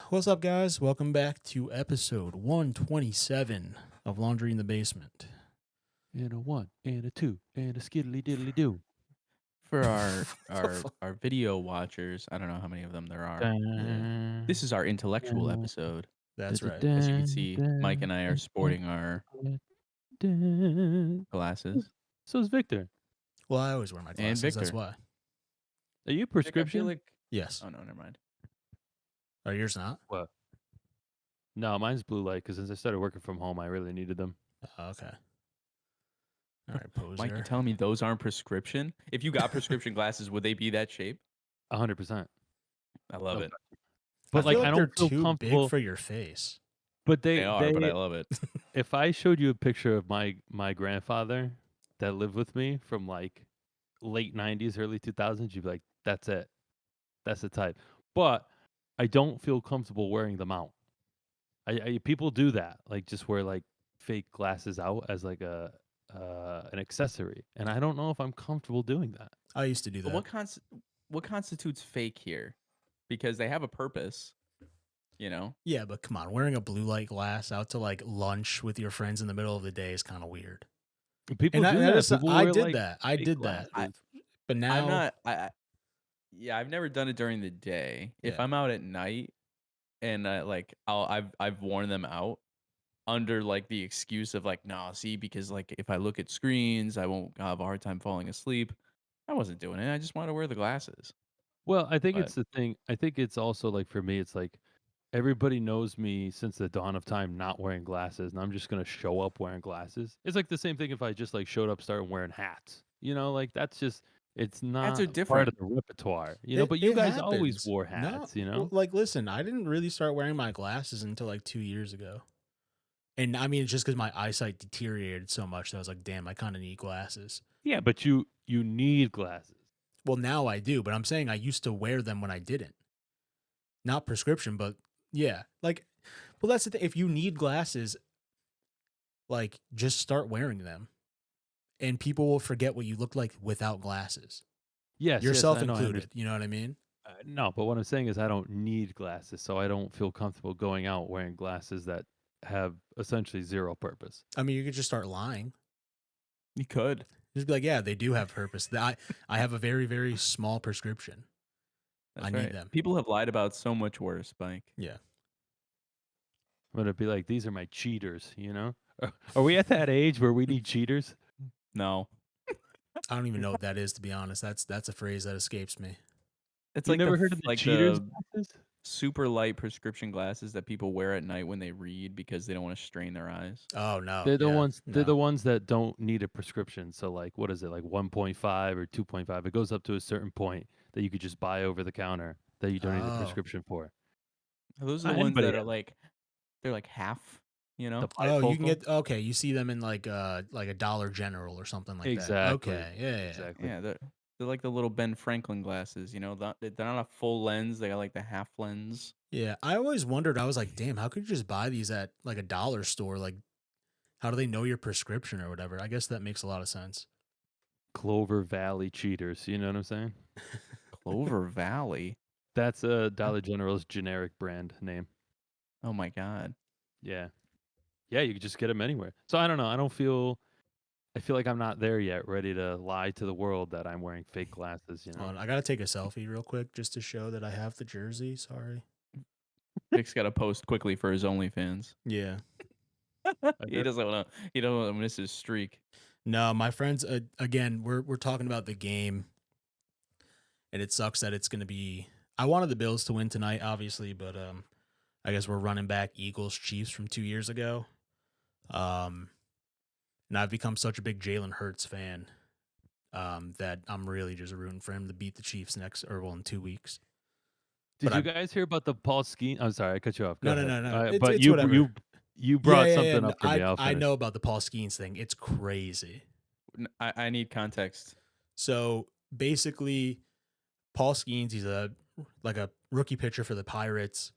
What's up, guys? Welcome back to episode 127 of Laundry in the Basement. And a one, and a two, and a skiddly diddly do. For our video watchers, I don't know how many of them there are. Dun, This is our intellectual dun, episode. That's dun, right. As you can dun, see, Mike and I are dun, sporting our dun, dun. glasses. So is Victor. Well, I always wear my And glasses. That's Victor. why. Are you Vic, I prescription? feel like Yes. oh no, never mind. Are yours not? What? No, mine's blue light because since I started working from home, I really needed them. Oh, okay. All right, poser. Mike, you're telling me those aren't prescription? If you got prescription glasses, would they be that shape? 100%. I love No. it. But I feel I they're don't feel too comfortable. big for your face. But They are, but I love it. if I showed you a picture of my grandfather that lived with me from like late 90s, early 2000s, you'd be like, that's it. That's the type. But I don't feel comfortable wearing them out. People do that, like just wear like fake glasses out as like an accessory, and I don't know if I'm comfortable doing that. I used to do But that. what constitutes fake here? Because they have a purpose, you know? Yeah, but come on, wearing a blue light glass out to like lunch with your friends in the middle of the day is kind of weird. People And do that. People I wear, did like, that. I fake did that. glasses. But now, I'm not yeah, I've never done it during the day. If Yeah. I'm out at night and I've worn them out under like the excuse of like, nah, see, because like if I look at screens, I won't have a hard time falling asleep. I wasn't doing it. I just wanted to wear the glasses. Well, I think But it's the thing. I think it's also like for me, it's like everybody knows me since the dawn of time not wearing glasses, and I'm just gonna show up wearing glasses. It's like the same thing if I just like showed up starting wearing hats. Like that's just it's hats are not part of different. the repertoire. But you it guys always happens. wore No, hats. well, like, listen, I didn't really start wearing my glasses until like 2 years ago. And I mean, it's just because my eyesight deteriorated so much that I was like, damn, I kind of need glasses. Yeah, but you need glasses. Well, now I do, but I'm saying I used to wear them when I didn't. Not prescription, but yeah. Like, well, that's the thing. If you need glasses, like, just start wearing them. And people will forget what you look like without glasses. Yes, Yourself I know, I included. understand. You know what I mean? No, but what I'm saying is I don't need glasses, so I don't feel comfortable going out wearing glasses that have essentially zero purpose. I mean, you could just start lying. You could. Just be like, yeah, they do have purpose. I have a very, very small prescription. That's I right. need them. People have lied about so much worse, Mike. Yeah. But it'd be like, these are my cheaters, Are we at that age where we need cheaters? No. I don't even know what that is, to be honest. That's a phrase that escapes me. It's You like never heard of the cheaters glasses? super light prescription glasses that people wear at night when they read because they don't want to strain their eyes. Oh no. They're the yeah, ones. They're no. the ones that don't need a prescription. So like, what is it, like 1.5 or 2.5? It goes up to a certain point that you could just buy over the counter that you don't need a Oh. prescription for. Those are the ones that are like, they're like half, you know? Oh, you can get you see them in like a Dollar General or something like that. Exactly. Okay. Yeah. Exactly. Yeah, they're like the little Ben Franklin glasses, you know? They're not a full lens. They got like the half lens. Yeah. I always wondered, I was like, damn, how could you just buy these at like a dollar store? Like, how do they know your prescription or whatever? I guess that makes a lot of sense. Clover Valley cheaters. You know what I'm saying? Clover Valley. That's a Dollar General's generic brand name. Oh my God. Yeah. Yeah, you could just get them anywhere. So I don't know. I feel like I'm not there yet, ready to lie to the world that I'm wearing fake glasses, Hold on, I gotta take a selfie real quick just to show that I have the jersey. Sorry. Vic's got to post quickly for his OnlyFans. Yeah. He doesn't want to miss his streak. No, my friends. Again, we're talking about the game, and it sucks that it's gonna be. I wanted the Bills to win tonight, obviously, but I guess we're running back Eagles Chiefs from 2 years ago. And I've become such a big Jalen Hurts fan that I'm really just rooting for him to beat the Chiefs in 2 weeks. Did But you guys hear about the Paul Skeen? I'm sorry, I cut you off. Go No, ahead. no, no. But It's whatever. you brought Yeah, something up for me. I'll I finish. know about the Paul Skeens thing. It's crazy. I need context. So basically, Paul Skeens, he's a rookie pitcher for the Pirates.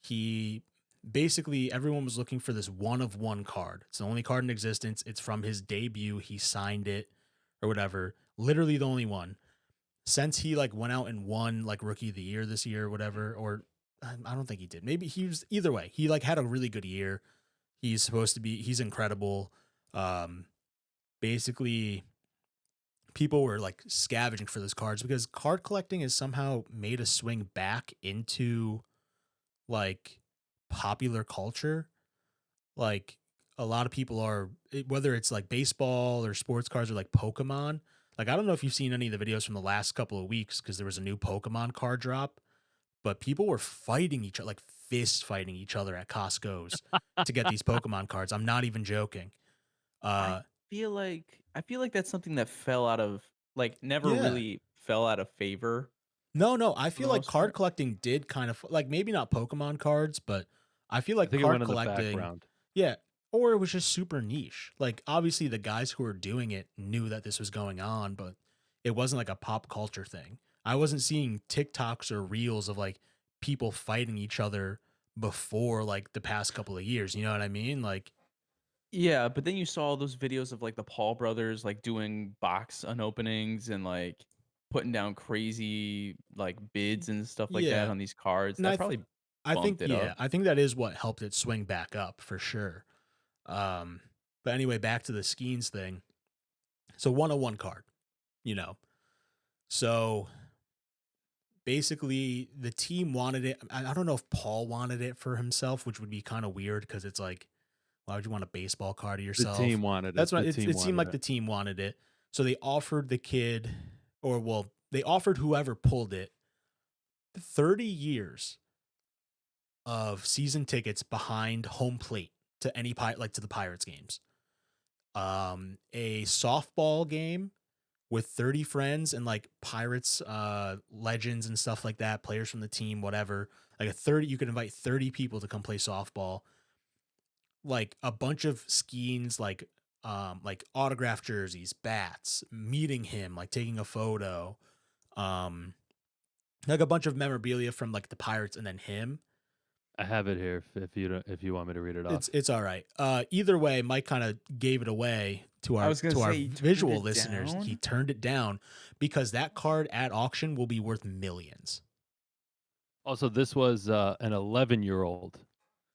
He basically, everyone was looking for this one of one card. It's the only card in existence. It's from his debut. He signed it or whatever. Literally the only one. Since he went out and won like rookie of the year this year or whatever, or I don't think he did. Maybe he was either way. He like had a really good year. He's supposed to be. He's incredible. Basically, people were like scavenging for those cards because card collecting has somehow made a swing back into like popular culture. Like a lot of people are, whether it's like baseball or sports cards or like Pokemon. Like I don't know if you've seen any of the videos from the last couple of weeks because there was a new Pokemon card drop, but people were fighting each other, like fist fighting each other at Costco's to get these Pokemon cards. I'm not even joking. I Uh, I feel like that's something that fell out of like never yeah. really fell out of favor No, I for the feel like most card part. collecting did kind of like maybe not Pokemon cards, but I feel I like think it went card in the collecting, background. yeah, or it was just super niche. Like obviously the guys who were doing it knew that this was going on, but it wasn't like a pop culture thing. I wasn't seeing TikToks or reels of like people fighting each other before like the past couple of years. You know what I mean? Like, Yeah, but then you saw all those videos of like the Paul brothers like doing box unopenings and like putting down crazy like bids and stuff like that yeah, on these cards. and That probably bumped it up. I think that is what helped it swing back up for sure. Um, but anyway, back to the Skeens thing. So 101 card, you know. So basically the team wanted it. I don't know if Paul wanted it for himself, which would be kind of weird because it's like, why would you want a baseball card of The yourself? team wanted it. That's what The team it seemed wanted like it. the team wanted it. So they offered the kid, or well, they offered whoever pulled it 30 years of season tickets behind home plate to any like to the Pirates games. A softball game with 30 friends and like Pirates legends and stuff like that, players from the team, whatever. Like a 30, you could invite 30 people to come play softball. Like a bunch of skeins, like autograph jerseys, bats, meeting him, like taking a photo. Um like a bunch of memorabilia from like the Pirates and then him. I have it here if you want me to read it off. It's all right. Either way, Mike kind of gave it away I was gonna to our say, you turned visual it listeners. He down? turned it down because that card at auction will be worth millions. Also, this was an 11-year-old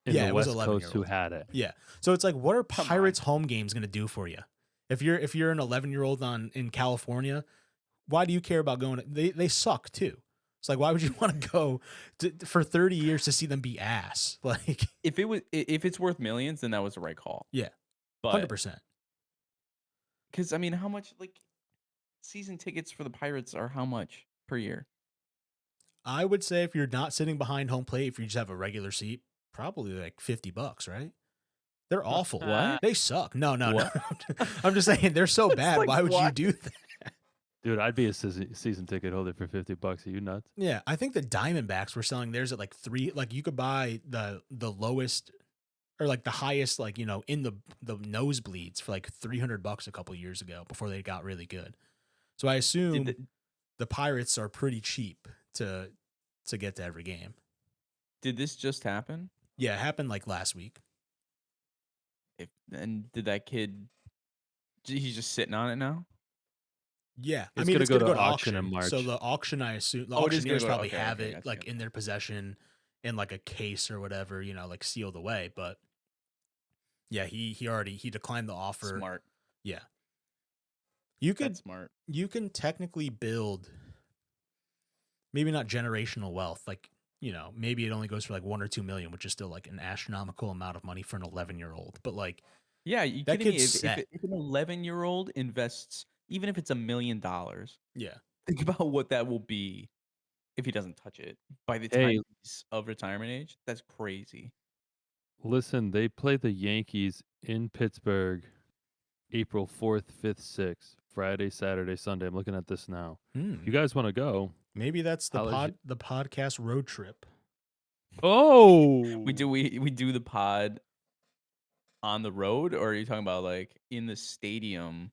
in Yeah, the it was West Coast who 11-year-old. had it. Yeah. So it's like, what are Come on. Pirates home games gonna do for you? If you're an 11-year-old in California, why do you care about going? They suck too. It's like, why would you want to go for 30 years to see them be ass? Like, If it's worth millions, then that was the right call. yeah, But 100%. because I mean, how much like season tickets for the Pirates are how much per year? I would say if you're not sitting behind home plate, if you just have a regular seat, probably like $50, right? They're awful. What? They suck. No. What? I'm just saying they're so bad. like, Why would you what? do that? Dude, I'd be a season ticket holder for $50. Are you nuts? Yeah, I think the Diamondbacks were selling theirs at like three. Like you could buy the lowest or like the highest, like in the nosebleeds for like $300 a couple years ago before they got really good. So I assume the Pirates are pretty cheap to get to every game. Did this just happen? Yeah, it happened like last week. And did that kid? He's just sitting on it now. Yeah, I It's mean gonna it's go gonna to go to auction in auction. So March. the auction, I assume the Oh, it is gonna auctioneers go to- probably okay, have okay, it gotcha, like gotcha. in their possession in like a case or whatever, like sealed away. But yeah, he declined the offer. Smart. Yeah, you could That's smart. you can technically build maybe not generational wealth, like maybe it only goes for like 1 or 2 million, which is still like an astronomical amount of money for an 11-year-old. But like Yeah, you that kidding me? kid's If set. if an 11-year-old invests, even if it's $1 million, Yeah, think about what that will be if he doesn't touch it by the Hey. time he's of retirement age. That's crazy. Listen, they play the Yankees in Pittsburgh April 4th, 5th, 6th, Friday, Saturday, Sunday. I'm looking at this now. If you guys want to go? Maybe that's the I'll let the podcast road trip. Oh, We do the pod on the road, or are you talking about like in the stadium?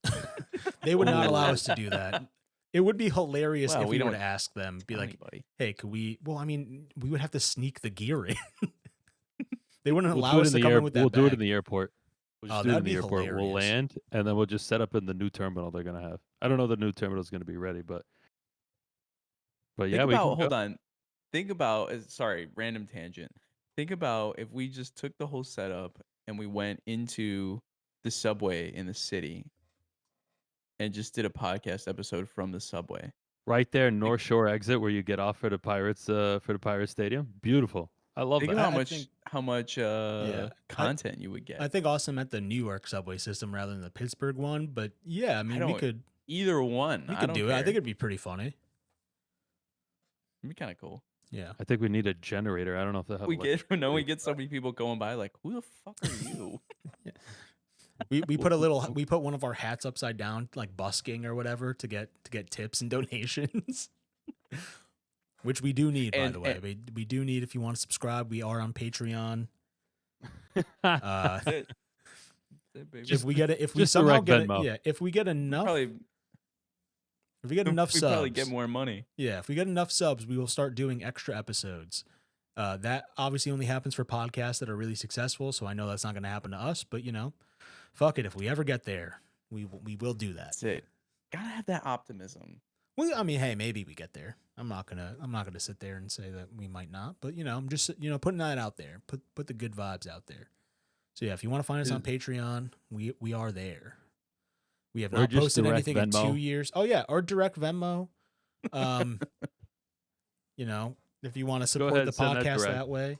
They would not allow Ooh. us to do that. It would be hilarious Well, if we we were don't to ask them, be Tell like, anybody. "Hey, could we?" Well, I mean, we would have to sneak the gear in. They wouldn't We'll allow do it us in to the come air. in with that We'll do it in bag. the airport. We'll just Oh, do it in that'd the be airport. We'll hilarious. land, and then we'll just set up in the new terminal they're gonna have. I don't know the new terminal is gonna be ready, but yeah, Think we about can hold go. on. think about sorry, random tangent. Think about if we just took the whole setup and we went into the subway in the city and just did a podcast episode from the subway. Right there, Think, North Shore exit where you get off for the Pirates Stadium. Beautiful. I love think that. of I think how much yeah. I content you would get. I think Austin meant the New York subway system rather than the Pittsburgh one, but yeah, I I mean don't either one. we I could don't do it. I care. think it'd be pretty funny. It'd be kind of cool. Yeah. I think we need a generator. I don't know if they'll have We get electricity. we get so many people going by like, who the fuck are you? We put one of our hats upside down, like busking or whatever, to get tips and donations. Which we do need, by And- the way. We do need, if you want to subscribe, we are on Patreon. That's it. That's it, baby. If we get it, if we just somehow direct get it, Venmo. yeah, if we get enough, probably if we get enough we subs, probably get more money. yeah, if we get enough subs, we will start doing extra episodes. That obviously only happens for podcasts that are really successful, so I know that's not going to happen to us. But fuck it, if we ever get there, we will do that. That's it. Gotta have that optimism. Well, I mean, hey, maybe we get there. I'm not gonna sit there and say that we might not, but I'm just putting that out there. Put the good vibes out there. So yeah, if you want to find us on Patreon, we are there. We have Or not just posted direct anything in 2 Venmo. years. Oh yeah, or direct Venmo. If you want to support ahead, the send that podcast direct. that way.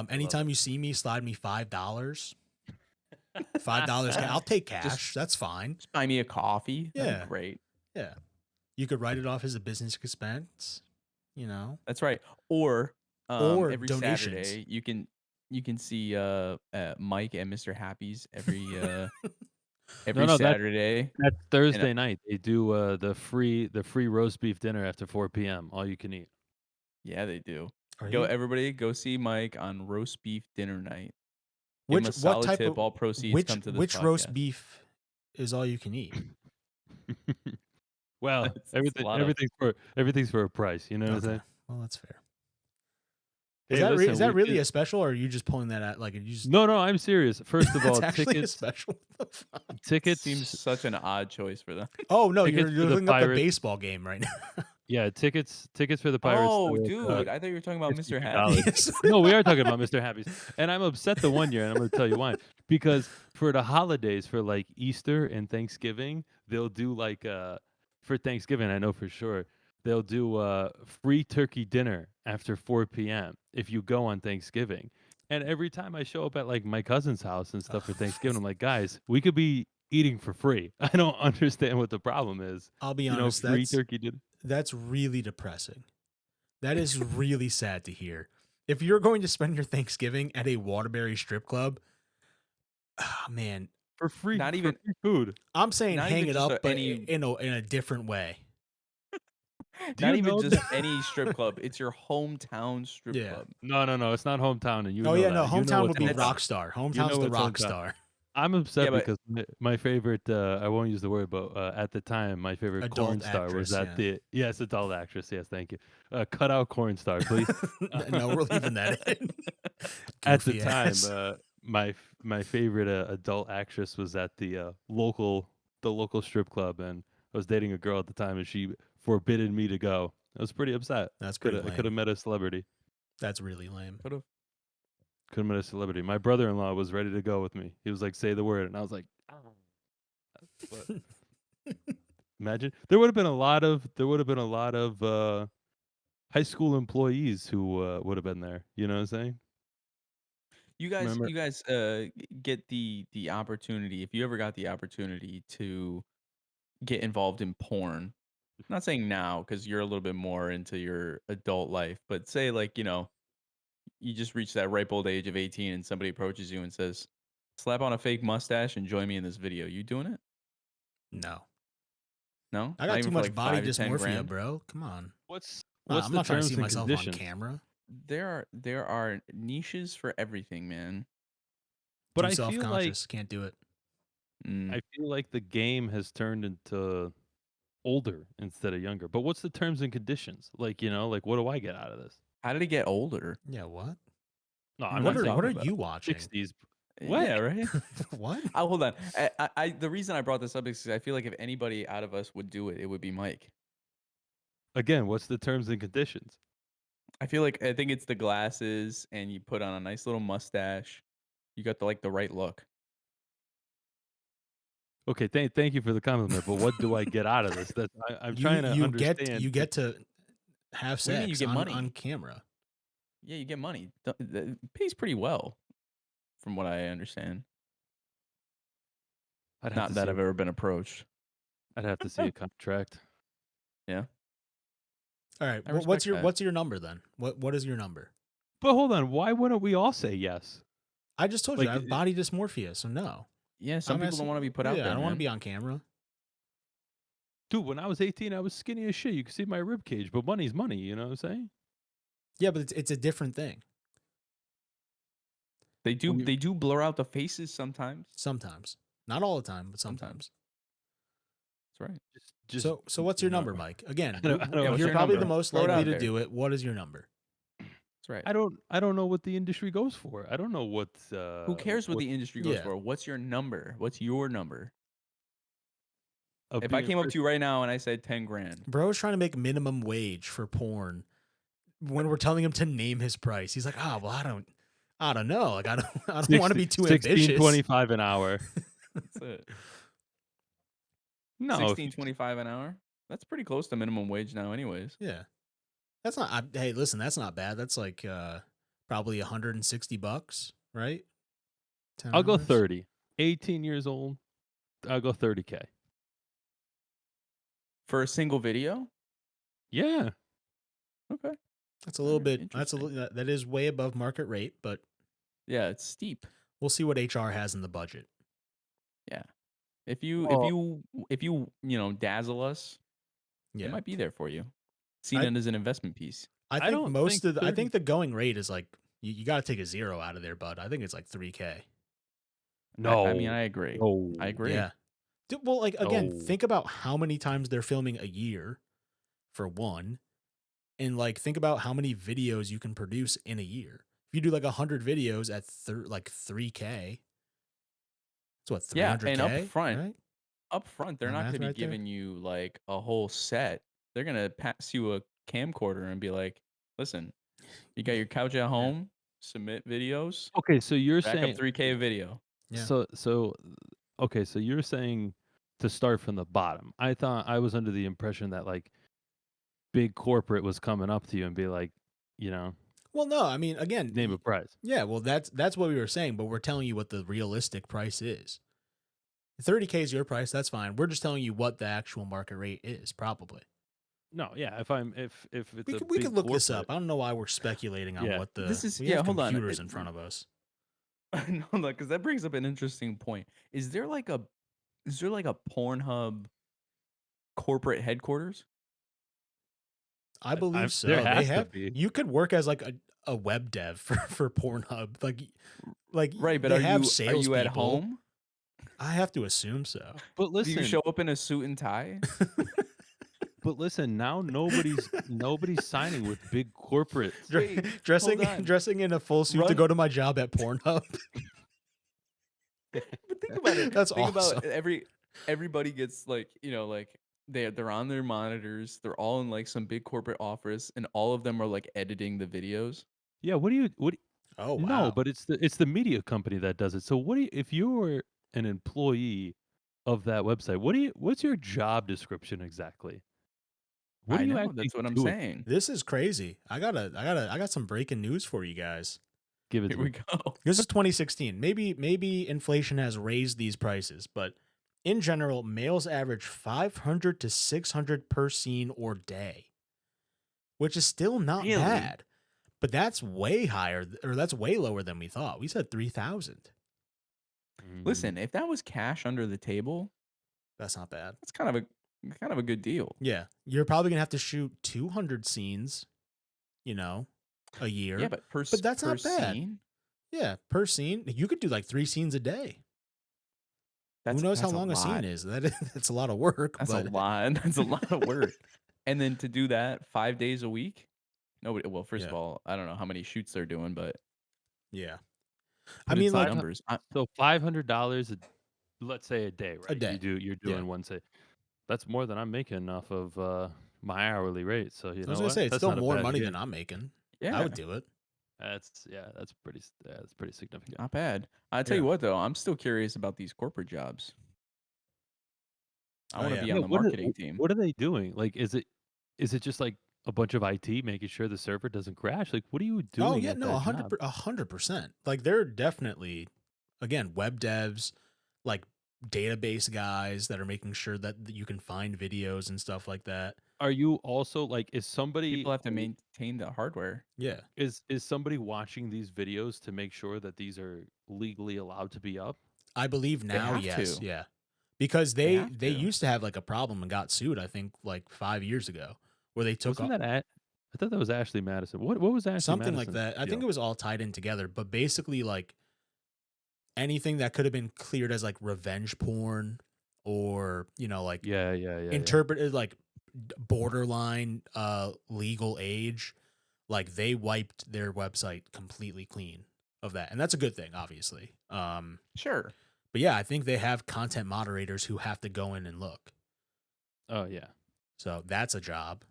Anytime you see me, slide me $5. $5. I'll take cash. That's fine. Just buy me a coffee. That'd be Yeah. great. Yeah. You could write it off as a business expense, That's right. Or Or every donations. Saturday you can see Mike and Mr. Happy's every every no, that- Saturday. That's Thursday night. They do the free roast beef dinner after 4 p.m. All you can eat. Yeah, they do. Are Go you? everybody go see Mike on roast beef dinner night. Give Which him a what solid type tip. of All proceeds which come to this which roast podcast. beef is all you can eat? Well, It's a lot of- everything's for a price. You know what I'm saying? Well, that's fair. Hey, Is that listen, is that we really did- a special, or are you just pulling that out? Like, you just No, I'm serious. First of that's all, actually a tickets special. What the fuck? tickets Seems such an odd choice for them. Oh no, you're Tickets for the looking up the Pirates. baseball game right now. Yeah, tickets for the Pirates. Oh, are, dude, I thought you were talking about Mr. $52. Happy. Yes. No, we are talking about Mr. Happy's. And I'm upset the one year, and I'm going to tell you why. Because for the holidays, for like Easter and Thanksgiving, they'll do like for Thanksgiving, I know for sure, they'll do free turkey dinner after 4 p.m. if you go on Thanksgiving. And every time I show up at like my cousin's house and stuff for Thanksgiving, I'm like, guys, we could be eating for free. I don't understand what the problem is. I'll be You know, honest. free turkey dinner. That's really depressing. That is really sad to hear. If you're going to spend your Thanksgiving at a Waterbury strip club, man, For free, Not for even- free food. I'm saying Not hang even it just up, but any- in a different way. Do Not you even know just that- any strip club. It's your hometown strip Yeah. club. No, it's not hometown, and you. Oh know yeah, that. no, You know hometown would what's be hometown. Rockstar. Hometown's the what's hometown. Rockstar. I'm upset Yeah, but- because my favorite, I won't use the word, but at the time, my favorite Adult corn star was actress, at yes, adult actress. Yes, thank you. Cut out corn star, please. No, we're leaving that in. At the Goofy time, ass. my favorite adult actress was at the local strip club, and I was dating a girl at the time, and she forbidden me to go. I was pretty upset. That's Could pretty I could have lame. met a celebrity. That's really lame. Could have. Could have met a celebrity. My brother-in-law was ready to go with me. He was like, "Say the word," and I was like, But imagine there would have been a lot of high school employees who would have been there. You know what I'm saying? You guys, Remember- get the opportunity. If you ever got the opportunity to get involved in porn, I'm not saying now because you're a little bit more into your adult life, but say like you just reach that ripe old age of 18 and somebody approaches you and says, "Slap on a fake mustache and join me in this video." You doing it? No, No, I Not got even too for, much like, body 5 to 10 dysmorphia, grand? bro. Come on. What's Nah, what's I'm the not trying to terms see and myself conditions? on camera. There are niches for everything, man. But Too I feel like self-conscious. Can't do it. Mm. I feel like the game has turned into older instead of younger. But what's the terms and conditions? Like, like what do I get out of this? How did it get older? Yeah. What? No, I'm What not are saying what are about you watching? 60s. What? Yeah, right. What? Oh, hold on. The reason I brought this up is 'cause I feel like if anybody out of us would do it, it would be Mike. Again, what's the terms and conditions? I think it's the glasses, and you put on a nice little mustache. You got the right look. Okay, thank you for the compliment, but what do I get out of this? I'm You trying to you get understand. you get to have What do you mean you sex get on money? camera. Yeah, you get money. It pays pretty well, from what I understand. I'd have Not to that see. I've ever been approached. I'd have to see a contract. Yeah, All right, I what's respect your that. what's your number then? What is your number? But hold on, why wouldn't we all say yes? I just told you I Like, have body dysmorphia, so no. Yeah, some people don't want to be put out Yeah, there, I don't want to man. be on camera. dude, when I was 18, I was skinny as shit. You could see my rib cage, but money's money. You know what I'm saying? Yeah, but it's a different thing They When you- do blur out the faces sometimes. sometimes. Not all the time, but Sometimes. sometimes. That's right. Just So what's your no. number, Mike? Again, I don't- I don't- Yeah, what's you're your probably number? the most Throw it likely out to there. do it. What is your number? That's right. I don't know what the industry goes for. I don't know what. Who cares what the industry goes yeah. for? What's your number? What's your number? of If I being came up first- to you right now and I said 10 grand, Bro's trying to make minimum wage for porn. When we're telling him to name his price, he's like, well, I don't know. Like I don't want to be too ambitious. $16.25 an hour. that's it. No, if you- $16.25 an hour. That's pretty close to minimum wage now, anyways. Yeah. That's not hey, listen, that's not bad. That's like probably $160, right? I'll go $10. 30. 18 years old. I'll go 30K. For a single video? Yeah. Okay. That's a little Alright, bit interesting. that is way above market rate, but Yeah, it's steep. we'll see what HR has in the budget. Yeah. If you Well- dazzle us, Yeah. it might be there for you. Seen it as an investment piece. I I think don't most think of the, I 30 think the going rate is like you got to take a zero out of there, bud. I think it's like 3K. No. I mean, I agree. No. I agree. Yeah. Dude, well, like again, No. think about how many times they're filming a year for one, and like think about how many videos you can produce in a year. If you do like 100 videos at like 3K, it's what, 300K? Yeah, and up front, right? Up front, they're My not math going to be right there? giving you like a whole set. They're going to pass you a camcorder and be like, "Listen, you got your couch at home. Submit videos. Okay, so you're Rack saying up 3K a video." Yeah. So okay, so you're saying to start from the bottom. I thought I was under the impression that like big corporate was coming up to you and be like, Well, no, I mean, again, name a price. yeah, well, that's what we were saying, but we're telling you what the realistic price is. 30K is your price. That's fine. We're just telling you what the actual market rate is, probably. No, yeah, if it's We a could big look this up. corporate- I don't know why we're speculating on Yeah. what the. This is- we yeah, have hold on. computers in front of us. No, because that brings up an interesting point. Is there like a Pornhub corporate headquarters? I believe so. there They has to have. be. You could work as like a web dev for Pornhub, like Right, but they are have you at salespeople. home? I have to assume so. But Do listen, you show up in a suit and tie? now nobody's signing with big corporates. Wait, dressing hold on. dressing in a full suit to Run- go to my job at Pornhub. But think about it. That's think awesome. about everybody gets like they're on their monitors. They're all in like some big corporate office, and all of them are like editing the videos. Yeah, what? Oh wow. No, but it's the media company that does it. So if you're an employee of that website, what's your job description exactly? What do I you know, actually that's what I'm do? saying. This is crazy. I got some breaking news for you guys. Give it Here to we me. go. This is 2016. Maybe inflation has raised these prices, but in general, males average 500 to 600 per scene or day, which is still not Really? bad. But that's way higher, or that's way lower than we thought. We said 3,000. Listen, if that was cash under the table, That's not bad. that's kind of a good deal. Yeah, you're probably gonna have to shoot 200 scenes, a year. Yeah, but that's per not bad. scene, Yeah, per scene, you could do like 3 scenes a day. that's, Who knows how that's a long a scene lot. is? That's a lot of work. That's but a lot. That's a lot of work. And then to do that 5 days a week, nobody. Well, first of Yeah. all, I don't know how many shoots they're doing, but Yeah, put I mean, into like, numbers. So $500, let's say a day, right? day. You're doing one say. That's more than I'm making off of my hourly rate. So you I was know gonna what? say it's That's still not a more bad money gig. than I'm making. I Yeah, would do it. That's that's pretty significant. not bad. I tell Yeah. you what, though, I'm still curious about these corporate jobs. I Oh, want to yeah. be Yeah, on the marketing team. what are they doing? Like, is it just like a bunch of IT making sure the server doesn't crash? Like, what are you Oh doing yeah, at no, that job? 100%. Like they're definitely, again, web devs, like database guys that are making sure that you can find videos and stuff like that. Are you also like, is somebody People have to maintain the hardware. Yeah, is somebody watching these videos to make sure that these are legally allowed to be up? I believe They now, have yes, to. yeah, because They have they to. used to have like a problem and got sued. I think like 5 years ago, where they took Wasn't that I thought that was Ashley Madison. What was Ashley something like Madison's that. I think deal? it was all tied in together, but basically like anything that could have been cleared as like revenge porn or like Yeah. interpreted like borderline legal age, like they wiped their website completely clean of that, and that's a good thing, obviously. Sure. But yeah, I think they have content moderators who have to go in and look, Oh yeah. so that's a job.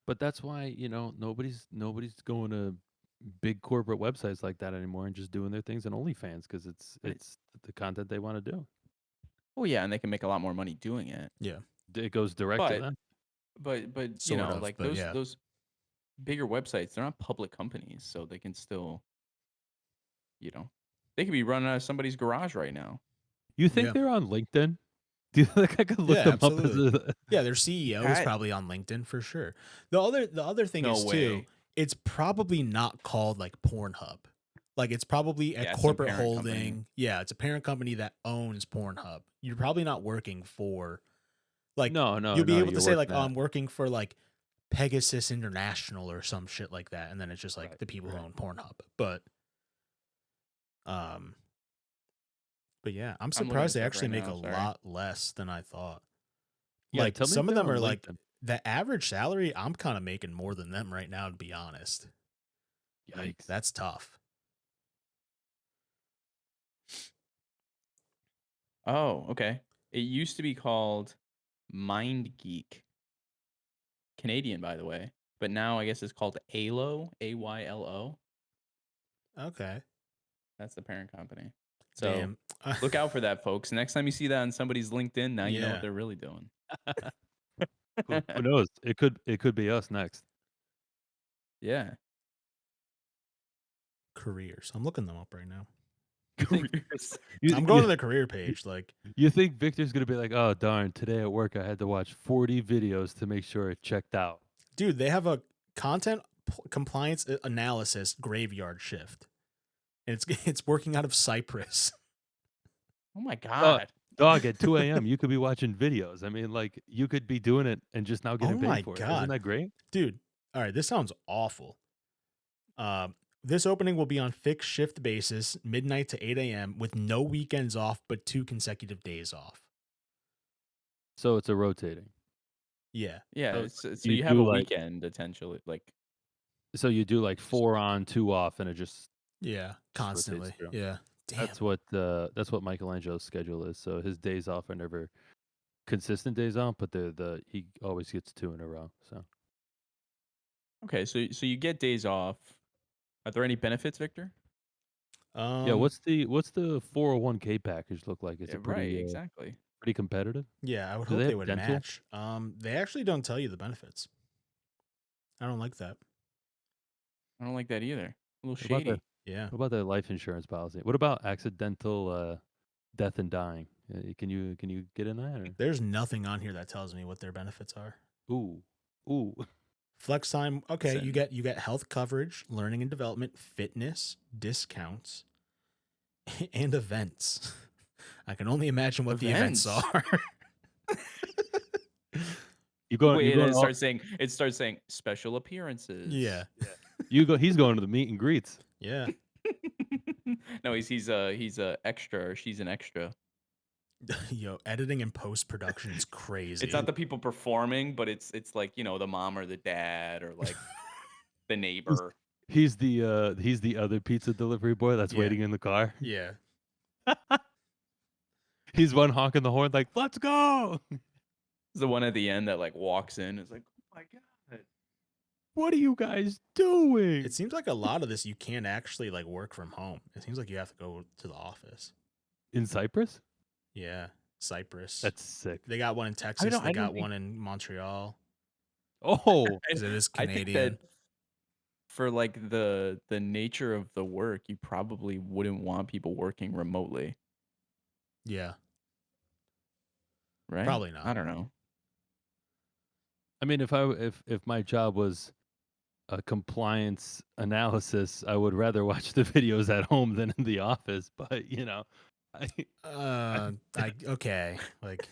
But that's why, nobody's going to big corporate websites like that anymore and just doing their things on OnlyFans because Right. it's the content they want to do. Oh yeah, and they can make a lot more money doing it. Yeah, It goes direct to But them. but sort of, like but yeah. those bigger websites, they're not public companies, so they can still, they could be running out of somebody's garage right now. You think Yeah. they're on LinkedIn? Do you think I could look Yeah, them up as absolutely. a Yeah, their CEO is Pat- probably on LinkedIn for sure. The other thing No is too, way. it's probably not called like Pornhub. Like it's probably a Yeah, it's some corporate parent holding. company. Yeah, it's a parent company that owns Pornhub. You're probably not working for like No, you'll be able to you're say like, working oh, at I'm working for like Pegasus International or some shit like that, and then it's just like Right, the people who right. own Pornhub. Um but yeah, I'm I'm looking surprised this they up actually right make now, a sorry. lot less than I thought. Yeah, Like tell me if some of they're them on are like LinkedIn. the average salary, I'm kind of making more than them right now, to be honest. Yikes. That's tough. Oh, okay. It used to be called MindGeek. Canadian, by the way. But now I guess it's called AYLO, AYLO. Okay. That's the parent company. So Damn. look out for that, folks. Next time you see that on somebody's LinkedIn, now you know Yeah. what they're really doing. Who knows? It could be us next. Yeah. Careers. I'm looking them up right now. Careers. I'm going to the career page. Like, You think Victor's gonna be like, oh darn, today at work I had to watch 40 videos to make sure it checked out. dude, they have a content compliance analysis graveyard shift. And it's working out of Cyprus. Oh my God. Dog, at 2 a.m. you could be watching videos. I mean, like you could be doing it and just now getting Oh paid my for it. God. Isn't that great? Dude, all right, this sounds awful. This opening will be on fixed shift basis, midnight to 8 a.m., with no weekends off, but 2 consecutive days off. So it's a rotating. Yeah. Yeah. So So you you have do a like- weekend potentially. Like, So you do like 4 on, 2 off, and it just Yeah. Constantly. through. Yeah. Damn. that's what Michelangelo's schedule is. So his days off are never consistent days off, but he always gets 2 in a row. So okay, so you get days off. Are there any benefits, Victor? yeah, what's the 401k package look like? Is Yeah, it pretty right, exactly. pretty competitive? Yeah, I would Do hope they they have would dental? match. They actually don't tell you the benefits. I don't like that. I don't like that either. A little What about shady. Yeah. What about the life insurance policy? What about accidental death and dying? Can you get in that? Or? There's nothing on here that tells me what their benefits are. Ooh. Flex time. Okay, Listen. you get health coverage, learning and development, fitness, discounts, and events. I can only imagine what the events Events? are. You go. Wait, You and go. then it starts saying special appearances. Yeah. You go. He's going to the meet and greets. Yeah. No, he's a extra, or she's an extra. Yo, editing and post production is crazy. It's not the people performing, but it's like, the mom or the dad or like the neighbor. He's the other pizza delivery boy that's Yeah. waiting in the car. Yeah. He's one honking the horn like, "Let's go!" It's the one at the end that like walks in. It's like, oh my god. What are you guys doing? It seems like a lot of this you can't actually like work from home. It seems like you have to go to the office. In Cyprus? Yeah, Cyprus. That's sick. They got one in Texas. don't- They I don't got think- one in Montreal. Oh, 'Cause it is I think Canadian. that for like the nature of the work, you probably wouldn't want people working remotely, Yeah, right? Probably not. I don't know. I mean, if my job was a compliance analysis, I would rather watch the videos at home than in the office. But I okay. Like,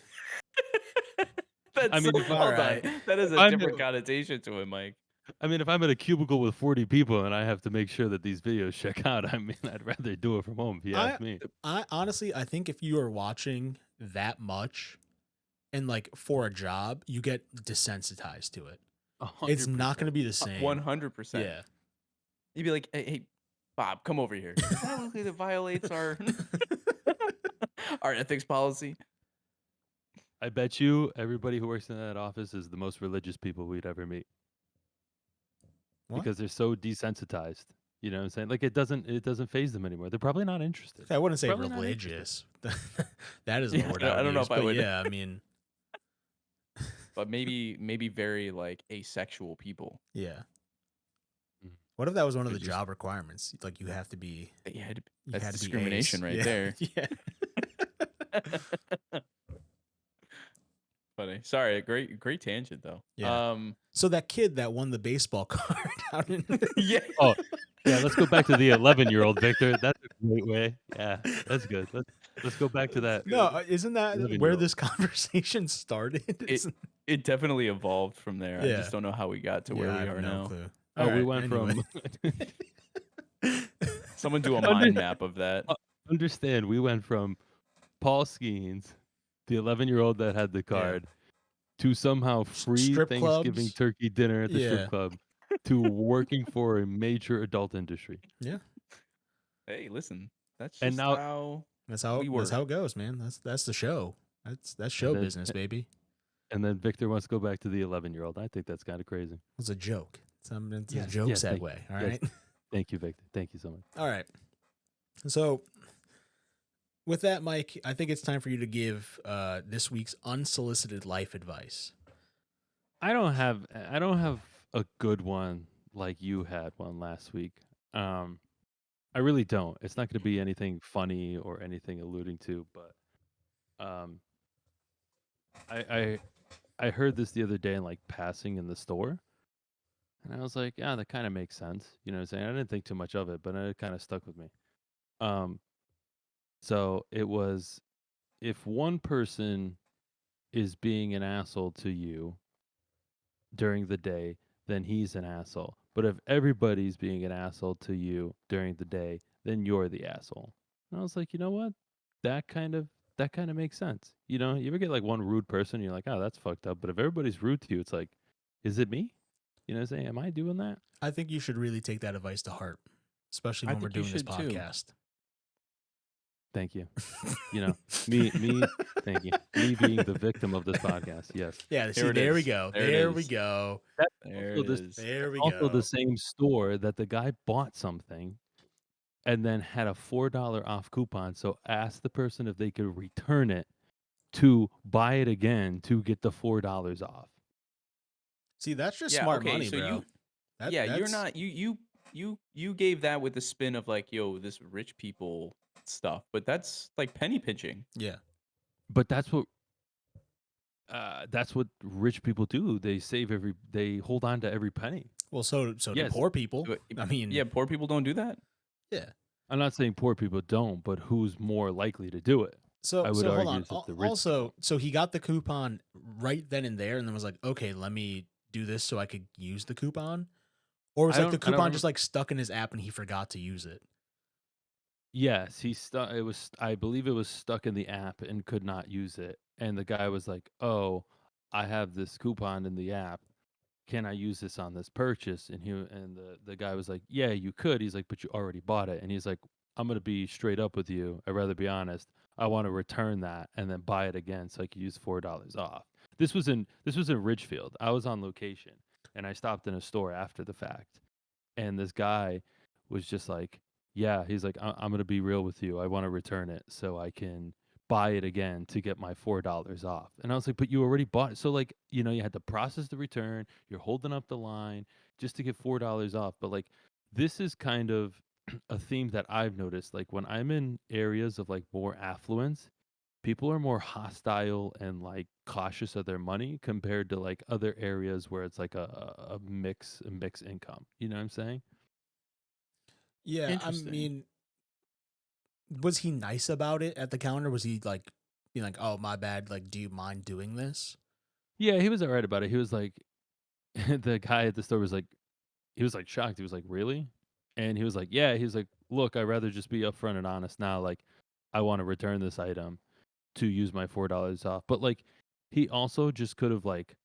That's I mean, so if well I- done. That is a I'm- different connotation to it, Mike. I mean, if I'm in a cubicle with 40 people and I have to make sure that these videos check out, I mean, I'd rather do it from home. If you ask me. I honestly, I think if you are watching that much, and like for a job, you get desensitized to it. It's not going to be the same. 100%. Yeah. You'd be like, hey, Bob, come over here. Is that something that violates our our ethics policy? I bet you everybody who works in that office is the most religious people we'd ever meet. What? Because they're so desensitized. You know what I'm saying? Like it doesn't phase them anymore. They're probably not interested. I wouldn't say Probably not religious. That is Yeah, the word I don't know use, if I but would. Yeah, I mean, But maybe very like asexual people. yeah. Mhm. What if that was one of They're the just- job requirements? Like you have to be. You had to, You that's had to be discrimination ace. right Yeah. there. Yeah. Funny. Sorry, great tangent though. Yeah. So that kid that won the baseball card out in Yeah. Oh, yeah, let's go back to the 11-year-old Victor. That's a great way. Yeah, that's good. Let's go back to that. No, isn't that where 11-year-old. this conversation started? Isn't- It definitely evolved from there. I Yeah. just don't know how we got to where Yeah, I we have are no now. clue. Oh, All we right, went anyway. from Someone do a Under- mind map of that. understand. We went from Paul Skeens, the 11-year-old that had the card, to somehow free Strip Thanksgiving clubs. turkey dinner at the Yeah. strip club, to working for a major adult industry. Hey, listen, that's just And now- how. That's how We that's were. how it goes, man. That's the show. That's show then- business, baby. And then Victor wants to go back to the 11-year-old. I think that's kind of crazy. It's a joke. It's a Yes, joke yes, segue. thank- All yes. right. Thank you, Victor. Thank you so much. All right. So, with that, Mike, I think it's time for you to give this week's unsolicited life advice. I don't have a good one like you had one last week. I really don't. It's not going to be anything funny or anything alluding to, but I heard this the other day in like passing in the store, and I was like, yeah, that kind of makes sense. You know what I'm saying? I didn't think too much of it, but it kind of stuck with me. So it was, if one person is being an asshole to you during the day, then he's an asshole. But if everybody's being an asshole to you during the day, then you're the asshole. And I was like, you know what? That kind of makes sense. You know, you ever get like one rude person, and you're like, oh, that's fucked up. But if everybody's rude to you, it's like, is it me? You know what I'm saying? Am I doing that? I think you should really take that advice to heart, especially I when we're think you doing this should too. podcast. Thank you. You know, me, thank you. Me being the victim of this podcast. Yes. Yeah, see, Here it there we is. go. There it There we is. go. There Also it this- is. There we Also go. the same store that the guy bought something and then had a $4 off coupon. So asked the person if they could return it to buy it again to get the $4 off. See, that's just Yeah, smart okay, money, so bro. you- That- Yeah, you're that's- not. You gave that with the spin of like, yo, this rich people stuff, but that's like penny pinching. Yeah. But that's what rich people do. They hold on to every penny. Well, so Yes. do poor people. But- I mean, Yeah, poor people don't do that. yeah. I'm not saying poor people don't, but who's more likely to do it? So, I would hold argue on. it's that the rich Also, people- so he got the coupon right then and there, and then was like, "Okay, let me do this so I could use the coupon." Or was I like the don't- I don't coupon just like stuck in his app and he forgot to use it? Yes, he stuck. It was, I believe, it was stuck in the app and could not use it. And the guy was like, "Oh, I have this coupon in the app. Can I use this on this purchase?" And the guy was like, "Yeah, you could." He's like, "But you already bought it." And he's like, "I'm gonna be straight up with you. I'd rather be honest. I want to return that and then buy it again so I could use $4 off." This was in Ridgefield. I was on location, and I stopped in a store after the fact, and this guy was just like, "Yeah," he's like, I'm gonna be real with you. I want to return it so I can buy it again to get my $4 off." And I was like, "But you already bought it." So like, you had to process the return. You're holding up the line just to get $4 off. But like, this is kind of a theme that I've noticed. Like when I'm in areas of like more affluence, people are more hostile and like cautious of their money compared to like other areas where it's like a mix income. You know what I'm saying? Yeah, I Interesting. mean, was he nice about it at the counter? Was he like being like, "Oh, my bad. Like, do you mind doing this?" Yeah, he was alright about it. He was like, the guy at the store was like, he was like shocked. He was like, "Really?" And he was like, "Yeah." He was like, "Look, I'd rather just be upfront and honest now. Like, I want to return this item to use my $4 off." But like, he also just could have like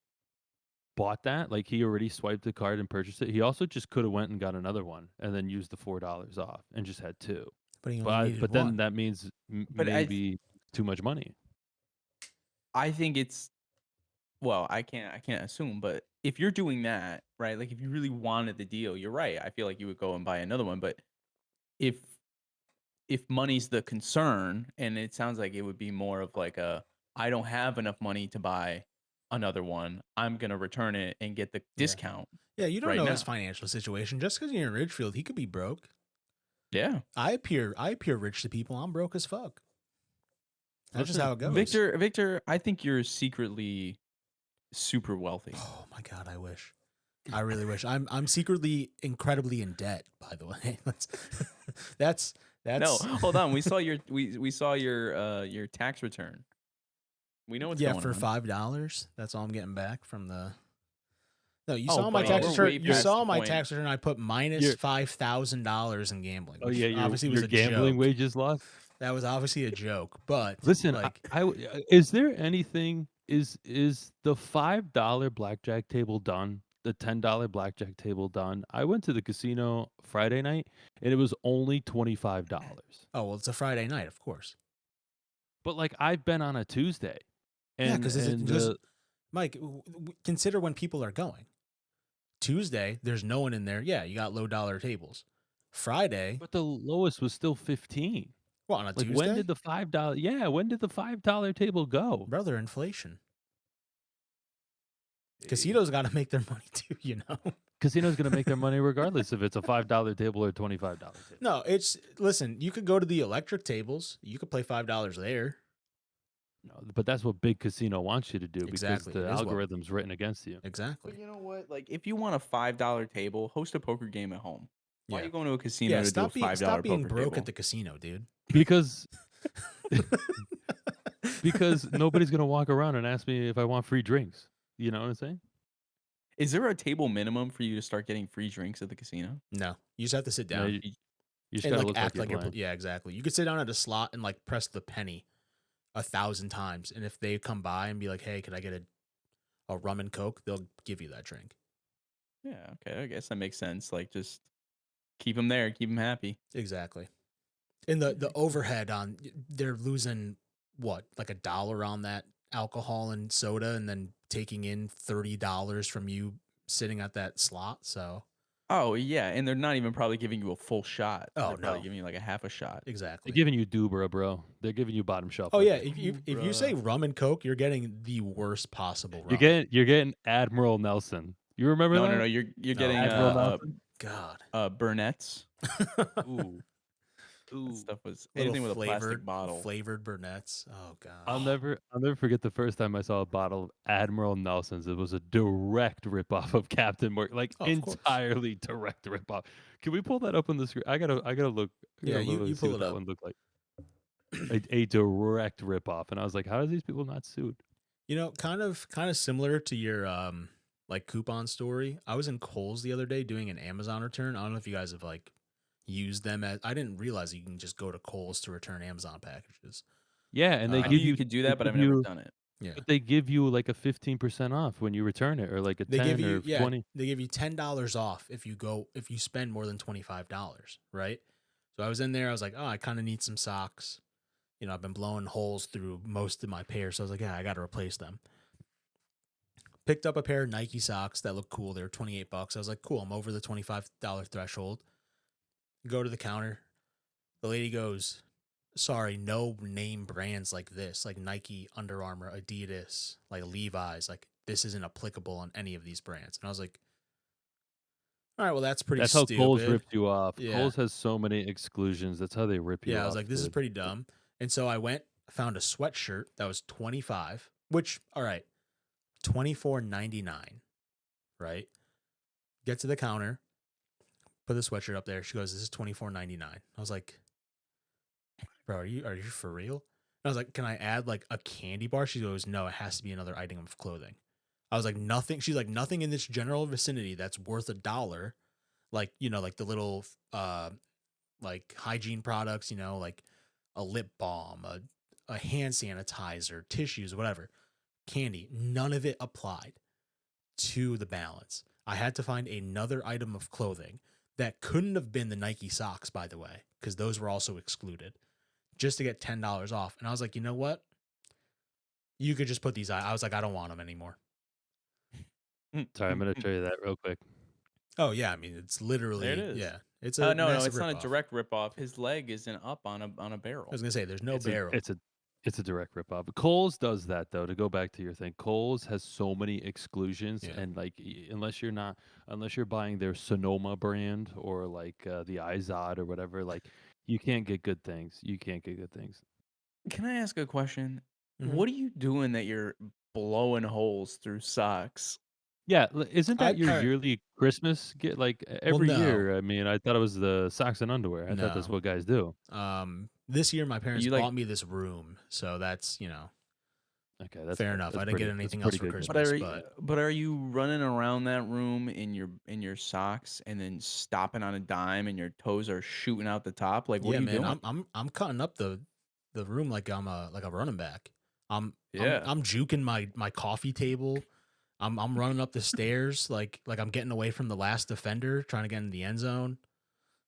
bought that. Like, he already swiped the card and purchased it. He also just could have went and got another one and then used the $4 off and just had two. But he only But needed then one. that means But maybe too much money. I think it's well, I can't assume, but if you're doing that, right? Like if you really wanted the deal, you're right. I feel like you would go and buy another one. But if money's the concern, and it sounds like it would be more of like a I don't have enough money to buy another one. I'm gonna return it and get the Yeah. discount Yeah, you don't right know now. his financial situation. Just because you're in Ridgefield, he could be broke. Yeah. I appear rich to people. I'm broke as fuck. That's just Listen, how it goes. Victor, I think you're secretly super wealthy. Oh my god, I wish. I really wish. I'm secretly incredibly in debt, by the way. That's No, hold on. We saw your we saw your tax return. We know what's yeah, going for on. $5. That's all I'm getting back from the. No, you Oh, saw my buddy, tax we're return. way You past saw the my point. tax return. I put minus You're- $5,000 in gambling. Oh Which yeah, obviously was your a gambling joke. wages lost. That was obviously a joke. But Listen, like, is there anything? Is the $5 blackjack table done? The $10 blackjack table done? I went to the casino Friday night and it was only $25. oh well, it's a Friday night, of course. But like I've been on a Tuesday, Yeah, and because Mike, consider when people are going. Tuesday, there's no one in there. Yeah, you got low dollar tables. Friday, but the lowest was still 15. well, on a Like Tuesday, when did the $5? Yeah, when did the $5 table go? brother, inflation. Casinos got to make their money too, you know. Casino's gonna make their money regardless if it's a $5 table or $25 table. No, it's listen. You could go to the electric tables. You could play $5 there. No, but that's what big casino wants you to do Exactly, because it the is what- algorithm's written against you. Exactly. But you know what? Like, if you want a $5 table, host a poker game at home. Why are Yeah. you going to a casino Yeah, to do a stop being $5 being poker broke table? at the casino, dude. Because because nobody's gonna walk around and ask me if I want free drinks. You know what I'm saying? Is there a table minimum for you to start getting free drinks at the casino? No, you just have to sit No, down you just and gotta like look act like like you're you're. playing. Yeah, exactly. You could sit down at a slot and like press the penny 1,000 times, and if they come by and be like, "Hey, could I get a rum and coke?" They'll give you that drink. Yeah, okay. I guess that makes sense. Like, just keep them there, keep them happy. Exactly. And the overhead on they're losing what, like $1 on that alcohol and soda, and then taking in $30 from you sitting at that slot. So Oh, yeah. And they're not even probably giving you a full shot. Oh, They're probably no. giving you like a half a shot. exactly. They're giving you Dubra, bro. They're giving you bottom shelf. Oh yeah, liquor. if you say rum and coke, you're getting the worst possible rum. You're getting Admiral Nelson. You remember No, that? no, no. You're No. getting Admiral Nelson. God. Burnett's. Ooh. That stuff was Little anything with a plastic bottle. flavored Burnett's. Oh god. I'll never forget the first time I saw a bottle of Admiral Nelson's. It was a direct ripoff of Captain Morgan, like Oh, of course. entirely direct ripoff. Can we pull that up on the screen? I gotta look. Yeah, you literally see pull what it that up. one looked like. A direct ripoff, and I was like, how are these people not sued? You know, kind of similar to your like coupon story. I was in Kohl's the other day doing an Amazon return. I don't know if you guys have like used them as I didn't realize you can just go to Kohl's to return Amazon packages. Yeah, and they I I give knew you you could do they that, but I've give never you- done it. Yeah. But they give you like a 15% off when you return it, or like a They 10 give you or 20. they give you $10 off if you spend more than $25, right? So I was in there, I was like, "Oh, I kind of need some socks." You know, I've been blowing holes through most of my pairs, so I was like, "Yeah, I got to replace them." Picked up a pair of Nike socks that looked cool. They were $28. I was like, cool, I'm over the $25 threshold. Go to the counter. The lady goes, sorry, no name brands like this, like Nike, Under Armour, Adidas, like Levi's, like this isn't applicable on any of these brands. And I was like, all right, well, that's pretty That's how Kohl's stupid. ripped you off. Yeah. Kohl's has so many exclusions. That's how they rip you Yeah, off. I was like, this is dude. pretty dumb. And so I went, found a sweatshirt that was 25, which, all right, $24.99, right? Get to the counter, put the sweatshirt up there. She goes, this is $24.99. I was like, bro, are you for real? And I was like, can I add like a candy bar? She goes, no, it has to be another item of clothing. I was like, nothing. She's like, nothing in this general vicinity that's worth $1. Like, you know, like the little like hygiene products, you know, like a lip balm, a hand sanitizer, tissues, whatever. Candy, none of it applied to the balance. I had to find another item of clothing that couldn't have been the Nike socks, by the way, because those were also excluded, just to get $10 off. And I was like, you know what? You could just put these. I was like, I don't want them anymore. Sorry, I'm gonna show you that real quick. Oh yeah, I mean it's literally There it is. yeah. It's a No, massive it's not a ripoff. direct ripoff. His leg isn't up on a barrel. I was gonna say there's no It's barrel. it's a direct ripoff. Kohl's does that though. To go back to your thing, Kohl's has so many exclusions, Yeah. and like unless you're buying their Sonoma brand or like the Izod or whatever, like you can't get good things. You can't get good things. Can I ask a question? Mhm. What are you doing that you're blowing holes through socks? Yeah, isn't that your alright. yearly Christmas get like every year? I mean, I thought it was the socks and underwear. I thought that's No. what guys do. This year my parents You like- bought me this room, so that's Okay, that's fair enough. that's I didn't get pretty- that's anything else pretty for good. Christmas. But are you running around that room in your socks and then stopping on a dime and your toes are shooting out the top? Like what yeah, are you man, doing? I'm cutting up the room like I'm a running back. I'm Yeah. I'm juking my coffee table. I'm running up the stairs like I'm getting away from the last defender, trying to get in the end zone.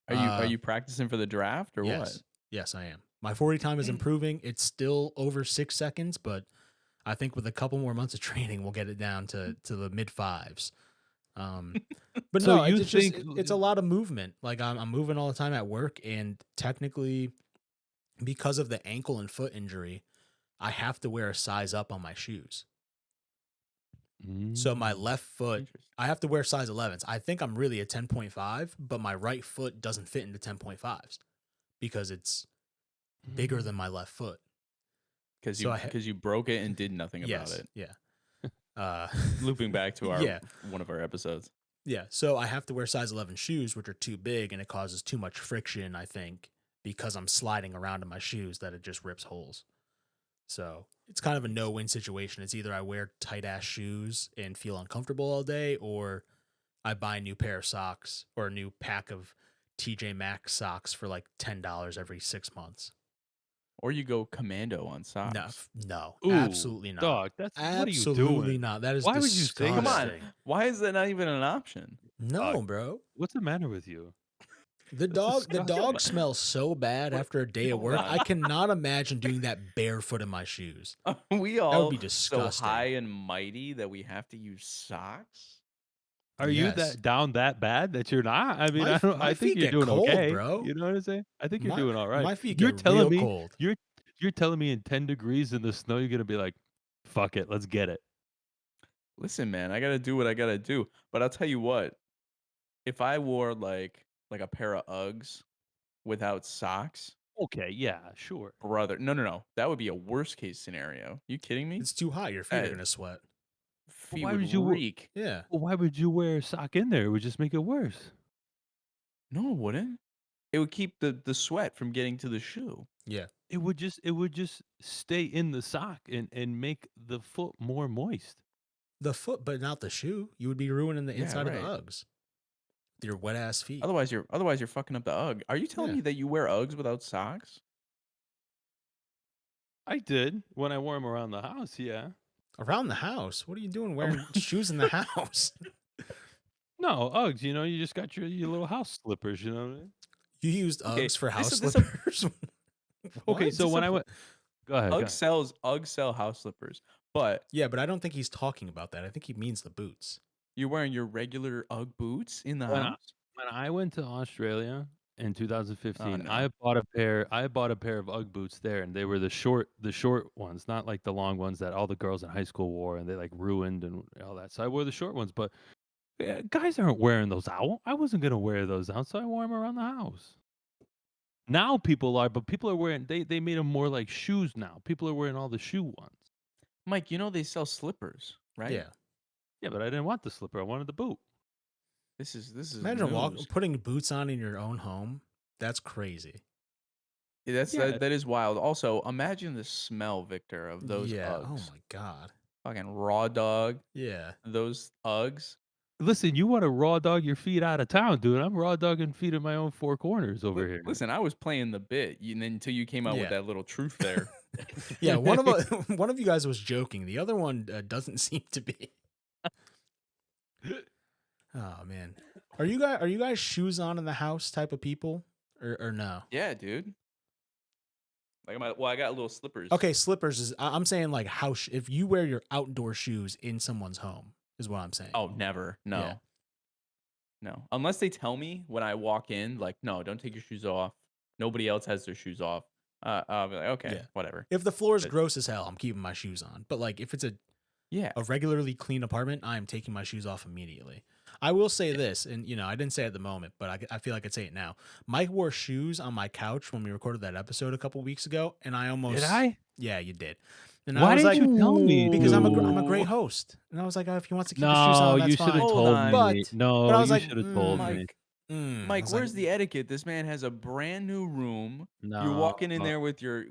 Are you practicing for the draft or yes. what? Yes, I am. My 40 time is improving. It's still over 6 seconds, but I think with a couple more months of training, we'll get it down to the mid fives. But So no, you it's just think- it's a lot of movement. Like I'm moving all the time at work, and technically, because of the ankle and foot injury, I have to wear a size up on my shoes. So my left foot, Interesting. I have to wear size 11s. I think I'm really a 10.5, but my right foot doesn't fit into 10.5s because it's bigger than my left foot. Because So you broke it and did nothing about Yes, it. yeah. Looping back to our Yeah. one of our episodes. Yeah, so I have to wear size 11 shoes, which are too big, and it causes too much friction, I think, because I'm sliding around in my shoes that it just rips holes. So it's kind of a no-win situation. It's either I wear tight-ass shoes and feel uncomfortable all day, or I buy a new pair of socks or a new pack of TJ Maxx socks for like $10 every 6 months. Or you go commando on socks. No, Ooh, absolutely not. Dog, that's what are you Absolutely doing? not. That is Why would you say disgusting. that? Come on. Why is that not even an option? No, bro. What's the matter with you? The dog smells so bad after a day of work. I cannot imagine doing that barefoot in my shoes. We all be so disgusting. high and mighty that we have to use socks? Are you Yes. that down that bad that you're not? I mean, My- my I think feet you're get doing cold, okay, bro. You know what I'm saying? I think you're My- doing all right. My feet You're get telling real me cold. you're telling me in 10 degrees in the snow you're gonna be like, fuck it, let's get it. Listen, man, I gotta do what I gotta do. But I'll tell you what, if I wore like a pair of Uggs without socks, Okay, yeah, sure. brother, no, that would be a worst case scenario. You kidding me? It's too hot. Your feet are Hey. gonna sweat. Feet why would would you- reek. Yeah. Well, why would you wear a sock in there? It would just make it worse. No, it wouldn't. It would keep the sweat from getting to the shoe. Yeah. It would just stay in the sock and make the foot more moist. The foot, but not the shoe. You would be ruining the Yeah, inside of right. the Uggs. Your wet ass feet. Otherwise, you're fucking up the Ugg. Are you telling Yeah. me that you wear Uggs without socks? I did when I wore them around the house, yeah. Around the house. What are you doing wearing shoes in the house? No, Uggs, you just got your little house slippers, you know what I mean? You used Okay, Uggs for this house is- this slippers? Okay, What? so when I went Go ahead. Uggs sell house slippers, But Yeah, but I don't think he's talking about that. I think he means the boots. you're wearing your regular UGG boots in the When house? I went to Australia in Oh 2015, no. I bought a pair of UGG boots there, and they were the short ones, not like the long ones that all the girls in high school wore, and they like ruined and all that. So I wore the short ones, but guys aren't wearing those out. I wasn't gonna wear those out, so I wore them around the house. Now people are, but people are wearing they made them more like shoes now. People are wearing all the shoe ones. Mike, you know they sell slippers, right? Yeah. Yeah, but I didn't want the slipper. I wanted the boot. This is Imagine news. putting boots on in your own home. That's crazy. Yeah, Yeah. that is wild. Also, imagine the smell, Victor, of those Yeah. Oh Uggs. my god. Fucking raw dog. Yeah. Those Uggs. Listen, you want to raw dog your feet out of town, dude. I'm raw dogging feet in my own four corners over here. Listen, I was playing the bit, and then until you came out with Yeah. that little truth there. Yeah. One of you guys was joking. The other one doesn't seem to be. Oh man. Are you guys shoes on in the house type of people or no? Yeah, dude. Like I got little slippers. Okay, slippers is I'm saying like house if you wear your outdoor shoes in someone's home is what I'm saying. Oh, never. No. Yeah. No. Unless they tell me when I walk in, like, no, don't take your shoes off. Nobody else has their shoes off. I'll be like, okay, Yeah. whatever. If the floor is But- gross as hell, I'm keeping my shoes on. But like if it's Yeah. a regularly clean apartment, I am taking my shoes off immediately. I will say this, and I didn't say it at the moment, but I feel like I'd say it now. Mike wore shoes on my couch when we recorded that episode a couple weeks ago, and I almost Did I? Yeah, you did. And Why I was didn't like, you tell me? because I'm a dude? great host, and I was like, oh, if he wants to keep his shoes No, on, that's you should have fine. Hold told on. me. But No, I was you like, should have told me. Mike, I Mike, was where's like, the etiquette? This man has a brand new room. No, You're walking in there with your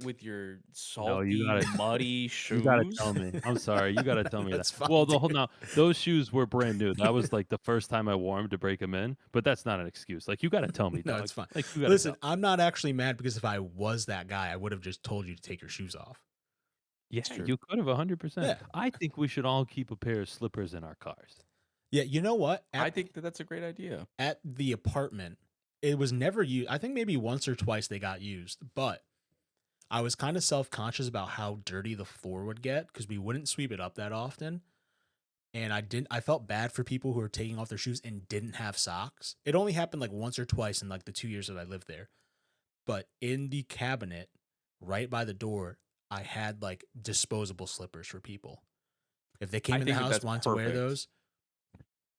salty, gotta- muddy shoes. You gotta tell me. I'm sorry. You gotta tell me That's that. fine, Well, dude. now those shoes were brand new. That was like the first time I wore them to break them in. But that's not an excuse. Like you gotta tell me. No, dog. it's fine. Like you gotta Listen, tell. I'm not actually mad because if I was that guy, I would have just told you to take your shoes off. Yeah, true. you could have 100%. Yeah. I think we should all keep a pair of slippers in our cars. Yeah, you know what? I think that's a great idea. At the apartment, it was never used. I think maybe once or twice they got used, but I was kind of self-conscious about how dirty the floor would get because we wouldn't sweep it up that often. And I felt bad for people who were taking off their shoes and didn't have socks. It only happened like once or twice in like the 2 years that I lived there. But in the cabinet right by the door, I had like disposable slippers for people. If they came I in the think that house, that's wanted to wear perfect. those,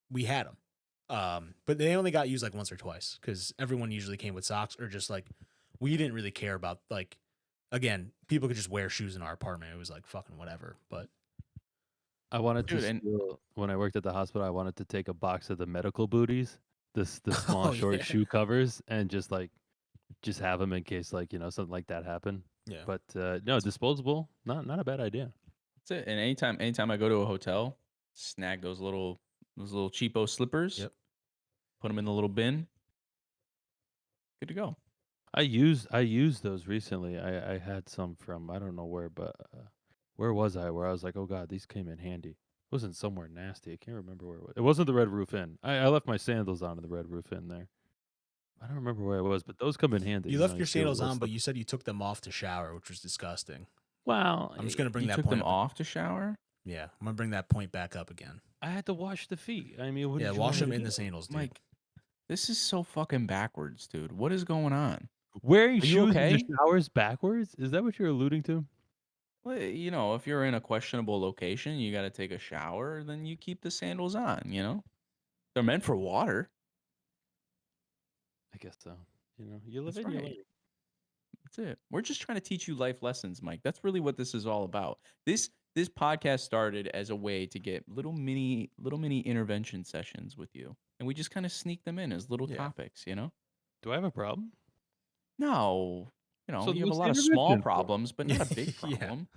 we had them. But they only got used like once or twice because everyone usually came with socks or just like we didn't really care about like again people could just wear shoes in our apartment. It was like fucking whatever. But I wanted Dude, to and- steal, when I worked at the hospital, I wanted to take a box of the medical booties, the small Oh, short yeah. shoe covers, and just have them in case like something like that happened. yeah, But no, disposable, not a bad idea. That's it. And anytime I go to a hotel, snag those little cheapo slippers. Yep. Put them in the little bin. Good to go. I used those recently. I had some from I don't know where, but where was I? Where I was like, oh god, these came in handy. It wasn't somewhere nasty. I can't remember where it was. It wasn't the Red Roof Inn. I left my sandals on in the Red Roof Inn there. I don't remember where it was, but those come in handy. you left know, your feel a sandals little on, but slip- you said you took them off to shower, which was disgusting. well, I'm just gonna bring You that took point them up. off to shower? Yeah, I'm gonna bring that point back up again. I had to wash the feet. I mean, what Yeah, did you wash want them me to in the do? sandals, dude. Mike, this is so fucking backwards, dude. What is going on? Wearing Are you shoes in okay? the showers backwards? Is that what you're alluding to? Well, if you're in a questionable location, you got to take a shower, then you keep the sandals on, They're meant for water. I guess so. You live That's in, you right. learn. That's it. We're just trying to teach you life lessons, Mike. That's really what this is all about. This podcast started as a way to get little mini intervention sessions with you, and we just kind of sneak them in as little Yeah. topics, Do I have a problem? No, So you have a what's lot the of small intervention for? problems, but not a big Yeah. problem.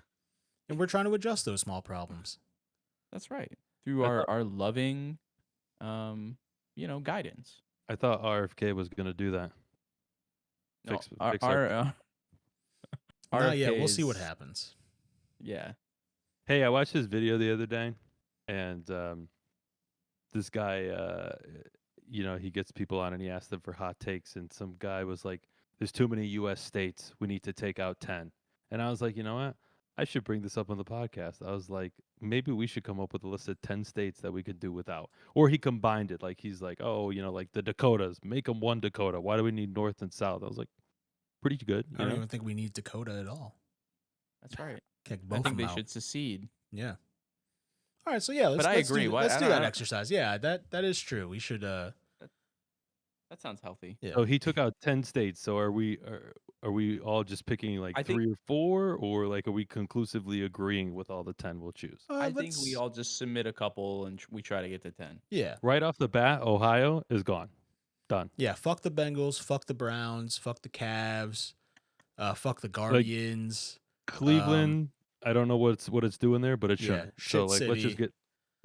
And we're trying to adjust those small problems. That's right. Through I our loving, guidance. I thought RFK was going to do that. No, Fix our, our- our, Not yet. We'll see what RFKs happens. Yeah. Hey, I watched this video the other day, and this guy, he gets people on and he asks them for hot takes, and some guy was like, "There's too many U.S. states. We need to take out 10." And I was like, you know what? I should bring this up on the podcast. I was like, maybe we should come up with a list of 10 states that we could do without. Or he combined it. Like, he's like, oh, like the Dakotas, make them one Dakota. Why do we need North and South? I was like, pretty good. I don't even think we need Dakota at all. That's right. Kick I both think them they out. should secede. Yeah. All right, so yeah, let's, I let's agree. Do, What- let's I do don't- that I- exercise. Yeah, that is true. We should. That sounds healthy. Yeah. So he took out 10 states. So are we all just picking like I think- 3 or 4, or like are we conclusively agreeing with all the 10 we'll choose? I think we all just submit a couple and we try to get to 10. Yeah. Right off the bat, Ohio is gone. Done. Yeah. Fuck the Bengals. Fuck the Browns. Fuck the Cavs. Fuck the Guardians. Cleveland, I don't know what it's doing there, but it Yeah, shouldn't. shit So like city.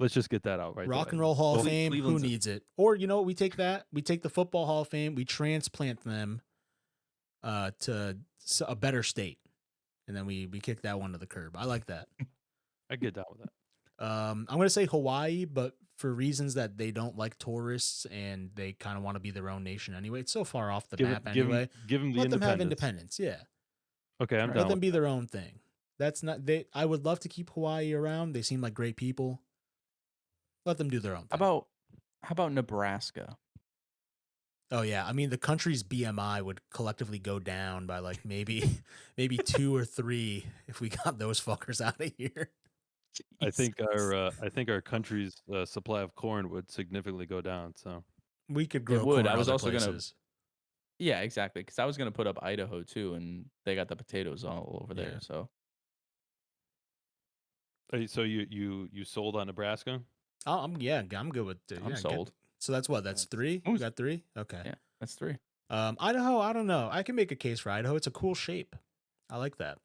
let's just get that out right Rock away. and Roll Hall of Well, Fame. Cleveland's Who a- needs it? Or you know what? We take that. We take the Football Hall of Fame. We transplant them to a better state, and then we kick that one to the curb. I like that. I get down with that. I'm gonna say Hawaii, but for reasons that they don't like tourists and they kind of want to be their own nation anyway. It's so far off the map anyway. Give them the Let them have independence. independence. Yeah. Okay, I'm Let down. Let them with be their own thing. That's not they. I would love to keep Hawaii around. They seem like great people. Let them do their own thing. How about Nebraska? Oh yeah, I mean the country's BMI would collectively go down by like maybe 2 or 3 if we got those fuckers out of here. I think our country's supply of corn would significantly go down. So We could grow would. corn I was other also gonna- places. Yeah, exactly. Because I was gonna put up Idaho too, and they got the potatoes all over there. Yeah. So so you sold on Nebraska? Oh, I'm good with. I'm sold. So that's what. That's 3. We Who's- got 3. Okay. Yeah, that's 3. Idaho. I don't know. I can make a case for Idaho. It's a cool shape. I like that.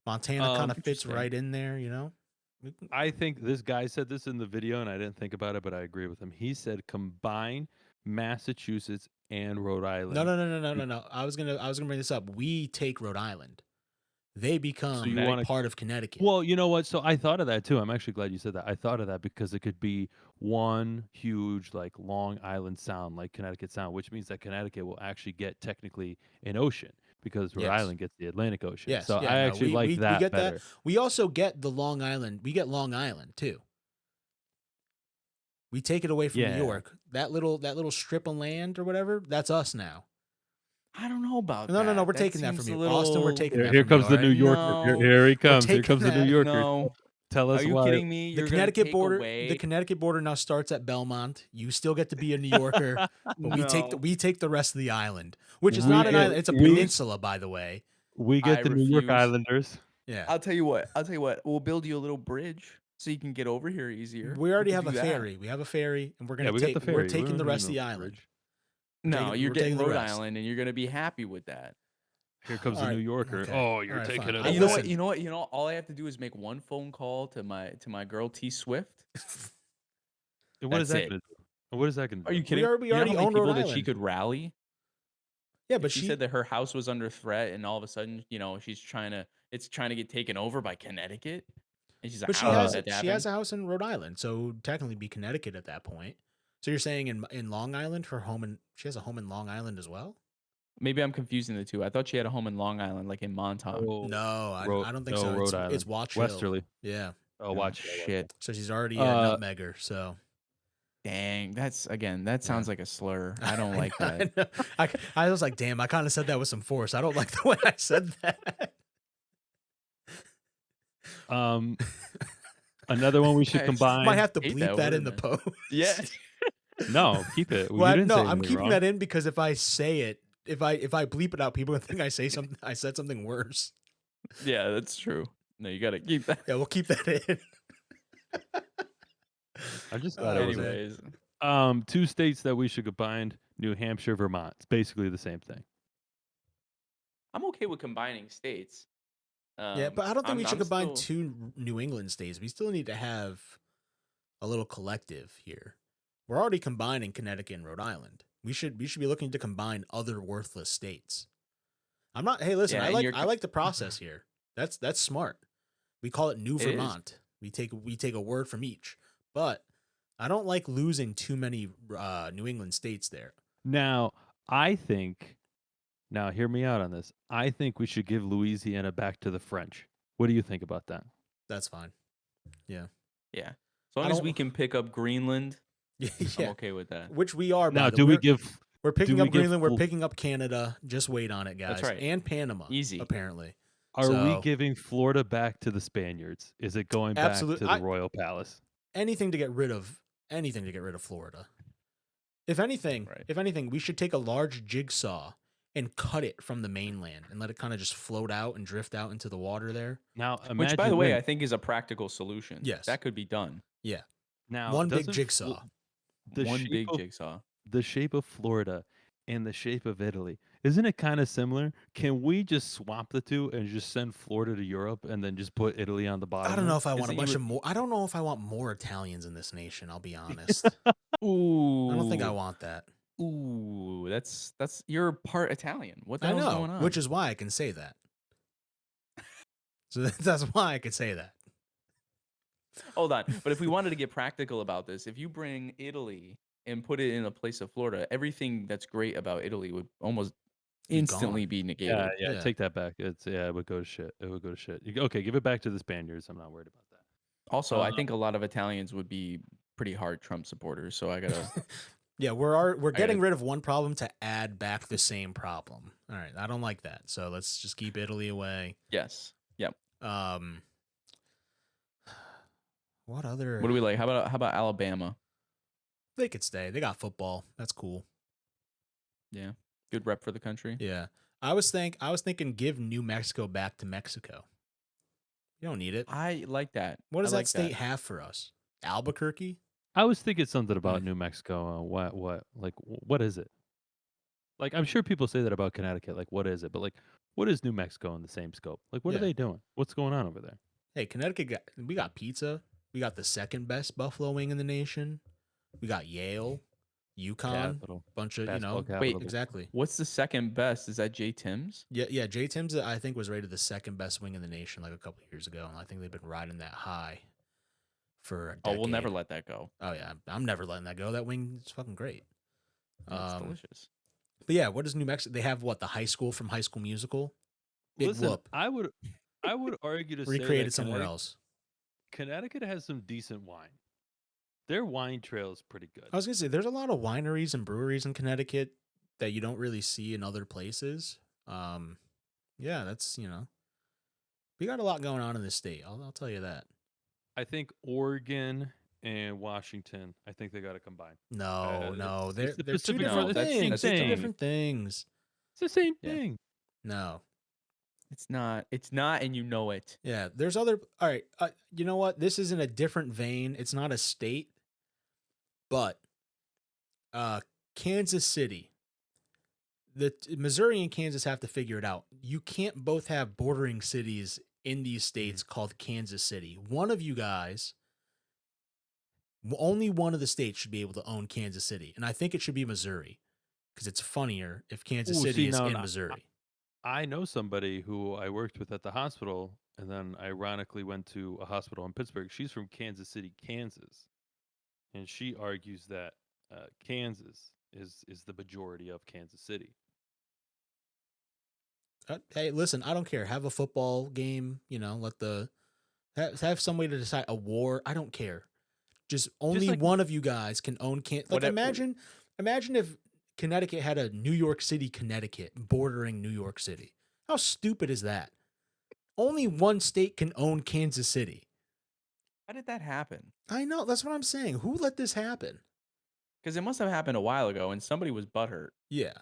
Montana kind of fits Interesting. right in there. You know. We can- I think this guy said this in the video, and I didn't think about it, but I agree with him. He said combine Massachusetts and Rhode Island. No. I was gonna bring this up. We take Rhode Island. They become you wanna- part of Connecticut. Well, you know what? So I thought of that too. I'm actually glad you said that. I thought of that because it could be one huge, like, Long Island Sound, like Connecticut Sound, which means that Connecticut will actually get technically an ocean because Rhode Yes. Island gets the Atlantic Ocean. Yes, So yeah, I no, actually we- like we that get that. better. We also get the Long Island. We get Long Island too. We take it away from Yeah. New York. That little strip of land or whatever. That's us now. I don't know about No, that. we're taking that seems from a you, Austin. We're little- taking Here, that here from you, comes the New alright? Yorker. No. Here he comes. Here taking comes the New that. Yorker. No. Tell us Are you why. kidding me? The You're gonna Connectic take border. away- The Connecticut border now starts at Belmont. You still get to be a New Yorker, but we take the rest of the island, which is We- not an island. It's a we- peninsula, by the way. We get I the New York refuse. Islanders. Yeah. I'll tell you what. We'll build you a little bridge so you can get over here easier. We already can have a do that. ferry. We have a ferry, and we're Yeah, gonna we got take. the ferry. We're We taking don't the need rest of no the island. bridge. No, taking- you're we're taking getting the Rhode rest. Island, and you're gonna be happy with that. Here comes the Alright, New Yorker. okay. Oh, you're Alright, taking fine. it. Hey, You know over. what? You know. All I have to do is make one phone call to my girl T Swift. And what is That's that it. going to do? What is that going to Are do? you kidding? we You know already how many own Rhode people that she Island. could rally? Yeah, but she said that her house was under threat, and all of a sudden, she's trying to get taken over by Connecticut, and she's like, But she "How has does that she has happen?" a house in Rhode Island, so technically be Connecticut at that point. So you're saying in Long Island, she has a home in Long Island as well? Maybe I'm confusing the two. I thought she had a home in Long Island, like in Montauk. Oh, No, I don't think no, so. Rhode It's Island. Watch Hill. Westerly. Yeah, Oh, watch. shit. so she's already a nutmegger. So Dang, that sounds like a slur. I don't like I that. know. I was like, damn, I kind of said that with some force. I don't like the way I said that. Another one we should I combine. Might have to hate bleep that that word, in the man. post. Yeah. No, keep it. Well, You didn't say no, I'm anything keeping wrong. that in because if I say it, if I bleep it out, people are gonna think I said something worse. Yeah, that's true. No, you gotta keep that. Yeah, we'll keep that in. I'm just glad I was there. Anyways, 2 states that we should combine: New Hampshire, Vermont. It's basically the same thing. I'm okay with combining states. Yeah, but I don't think we should I'm combine still- 2 New England states. We still need to have a little collective here. We're already combining Connecticut and Rhode Island. We should be looking to combine other worthless states. I'm not. Hey, listen, Yeah, I and like you're- the process here. That's smart. We call it New It is. Vermont. We take a word from each, but I don't like losing too many New England states there. Now, hear me out on this. I think we should give Louisiana back to the French. What do you think about that? That's fine. Yeah. Yeah. As long I as don't. we can pick up Greenland, I'm Yeah. okay with that. Which we are, by Now, the do way. we give We're do picking we up give Greenland. We're Fl- picking up Canada. Just wait on it, That's guys. right. And Panama, Easy. apparently. are we So giving Florida back to the Spaniards? Is it going back absolutely, to the Royal Palace? anything to get rid of Florida. If anything, Right. we should take a large jigsaw and cut it from the mainland and let it kind of just float out and drift out into the water there. Now, Which, by the imagine way, when I think is a practical solution. Yes. That could be done. Yeah. now One big doesn't jigsaw. the One shape big of jigsaw. the shape of Florida and the shape of Italy, isn't it kind of similar? Can we just swap the two and just send Florida to Europe and then just put Italy on the bottom? I don't there? know if I want a Isn't bunch you of more. I don't know if I want more Italians in this nation. I'll be honest. Ooh. I don't think I want that. Ooh, that's you're part Italian. What the I hell's know, going on? which is why I can say that. So that's why I could say that. Hold on. But if we wanted to get practical about this, if you bring Italy and put it in a place of Florida, everything that's great about Italy would almost Be instantly gone. be negated. Yeah, Yeah. take that back. It would go to shit. It would go to shit. Okay, give it back to the Spaniards. I'm not worried about that. Also, I think a lot of Italians would be pretty hard Trump supporters, so I gotta Yeah, we're getting gotta- rid of one problem to add back the same problem. All right, I don't like that. So let's just keep Italy away. yes. Yep. What other? What do we like? How about Alabama? They could stay. They got football. That's cool. Yeah. Good rep for the country. Yeah, I was thinking give New Mexico back to Mexico. You don't need it. I like that. What does I that like state have for us? Albuquerque? I was thinking something about New Mexico. What is it? Like, I'm sure people say that about Connecticut. Like, what is it? But like, what is New Mexico in the same scope? Like, what Yeah. are they doing? What's going on over there? Hey, Connecticut we got pizza. We got the second best buffalo wing in the nation. We got Yale, UConn, Capital. bunch of Basketball capital. Wait, exactly. What's the second best? Is that J Tim's? Yeah. Jay Tim's I think was rated the second best wing in the nation like a couple of years ago, and I think they've been riding that high for a decade. Oh, we'll never let that go. Oh yeah, I'm never letting that go. That wing is fucking great. It's delicious. But yeah, what does New Mexico? They have what, the high school from High School Musical? Big Listen, whoop. I would argue to say Recreated that somewhere else. Connecticut has some decent wine. Their wine trail is pretty good. I was gonna say there's a lot of wineries and breweries in Connecticut that you don't really see in other places. Yeah, that's we got a lot going on in this state. I'll tell you that. I think Oregon and Washington, I think they got to combine. No, it's the they're two Pacific different Northwest. things. That's They're two thing. different things. It's the same Yeah. thing. No. It's not, and you know it. Yeah, there's other. All right, you know what? This is in a different vein. It's not a state, but Kansas City. Missouri and Kansas have to figure it out. You can't both have bordering cities in these states called Kansas City. One of you guys, only one of the states should be able to own Kansas City, and I think it should be Missouri because it's funnier if Kansas Ooh, City see, is no, in no, Missouri. I know somebody who I worked with at the hospital, and then ironically went to a hospital in Pittsburgh. She's from Kansas City, Kansas, and she argues that Kansas is the majority of Kansas City. Hey, listen, I don't care. Have a football game, let have some way to decide a war. I don't care. Just only like- one of you guys can own What if- imagine if Connecticut had a New York City, Connecticut bordering New York City. How stupid is that? Only one state can own Kansas City. How did that happen? I know, that's what I'm saying. Who let this happen? Because it must have happened a while ago, and somebody was butthurt. Yeah.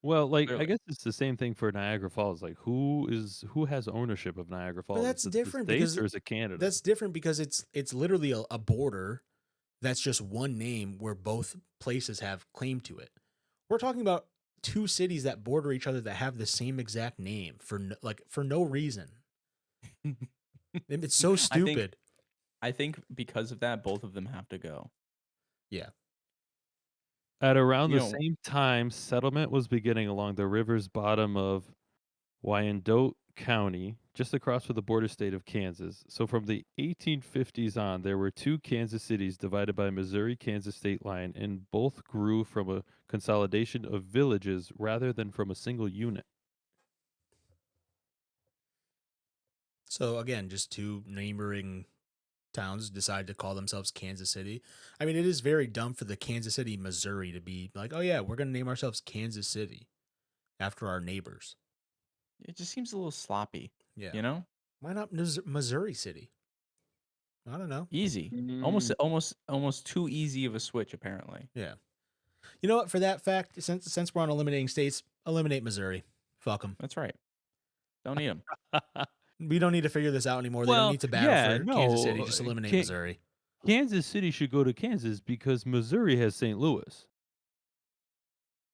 Well, like I Clearly. guess it's the same thing for Niagara Falls. Like who has ownership of Niagara Falls? that's Is it different the because States or is it Canada? That's different because it's literally a border that's just one name where both places have claim to it. We're talking about two cities that border each other that have the same exact name for no reason. It's so stupid. I think because of that, both of them have to go. Yeah. At around You the know- same time, settlement was beginning along the river's bottom of Wyandotte County, just across from the border state of Kansas. So from the 1850s on, there were two Kansas cities divided by Missouri-Kansas state line, and both grew from a consolidation of villages rather than from a single unit. So again, just two neighboring towns decide to call themselves Kansas City. I mean, it is very dumb for the Kansas City, Missouri to be like, oh yeah, we're gonna name ourselves Kansas City after our neighbors. It just seems a little sloppy, Yeah. you know? Why not Missouri City? I don't know. Easy. Mm, Almost too easy of a switch, apparently. Yeah. You know what? For that fact, since we're on eliminating states, eliminate Missouri. Fuck them. That's right. Don't need them. We don't need to figure this out anymore. They don't well, need to battle yeah, for Kansas City. no. Just eliminate Can, Missouri. Kansas City should go to Kansas because Missouri has St. Louis.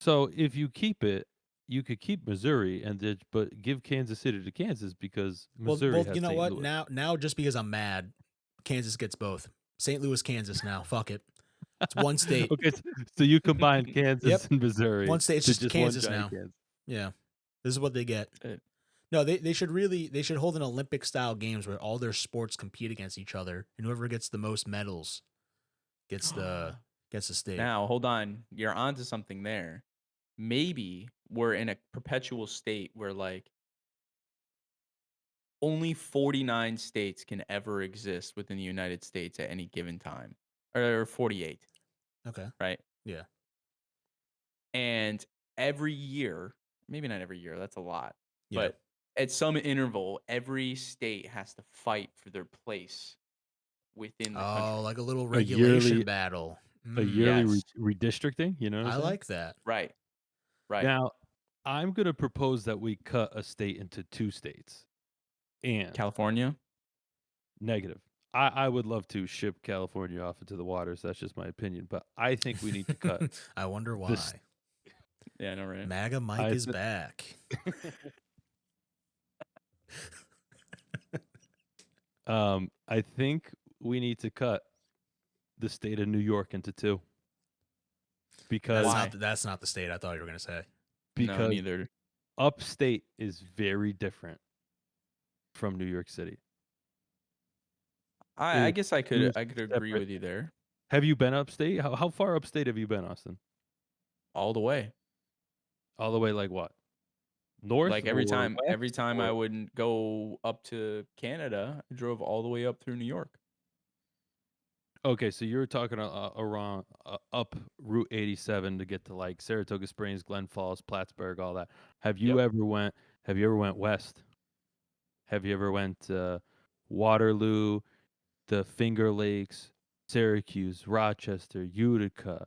So if you keep it, you could keep Missouri but give Kansas City to Kansas because Missouri Well, has you know St. what? Louis. Now, just because I'm mad, Kansas gets both. St. Louis, Kansas. Now, fuck it. It's one state. Okay, so you combine Kansas Yep. and Missouri One state. It's to just just Kansas one now. giant Kansas. Yeah. This is what they get. It- No, they should hold an Olympic style games where all their sports compete against each other, and whoever gets the most medals gets the state. Now, hold on. You're onto something there. Maybe we're in a perpetual state where like only 49 states can ever exist within the United States at any given time. Or 48, Okay. right? Yeah. And every year, maybe not every year, that's a lot. Yeah. But at some interval, every state has to fight for their place within the country. Oh, like a little A regulation yearly- battle. A yearly Yes. redistricting, you know? What I I'm saying? like that. Right. Right. Now, I'm going to propose that we cut a state into 2 states. And California. negative. I would love to ship California off into the waters. That's just my opinion. But I think we need to cut. I wonder why. this- Yeah, I know, right? MAGA Mike I is th- back. I think we need to cut the state of New York into 2. Because Why? That's not the state I thought you were going to say. No, because neither. upstate is very different from New York City. I It guess I is could agree separate. with you there. Have you been upstate? How far upstate have you been, Austin? All the way. All the way like what? North? Like every or time west, I or- would go up to Canada, I drove all the way up through New York. Okay, so you're talking around up Route 87 to get to like Saratoga Springs, Glen Falls, Plattsburgh, all that. Have you ever went west? Have you ever went Waterloo, the Finger Lakes, Syracuse, Rochester, Utica,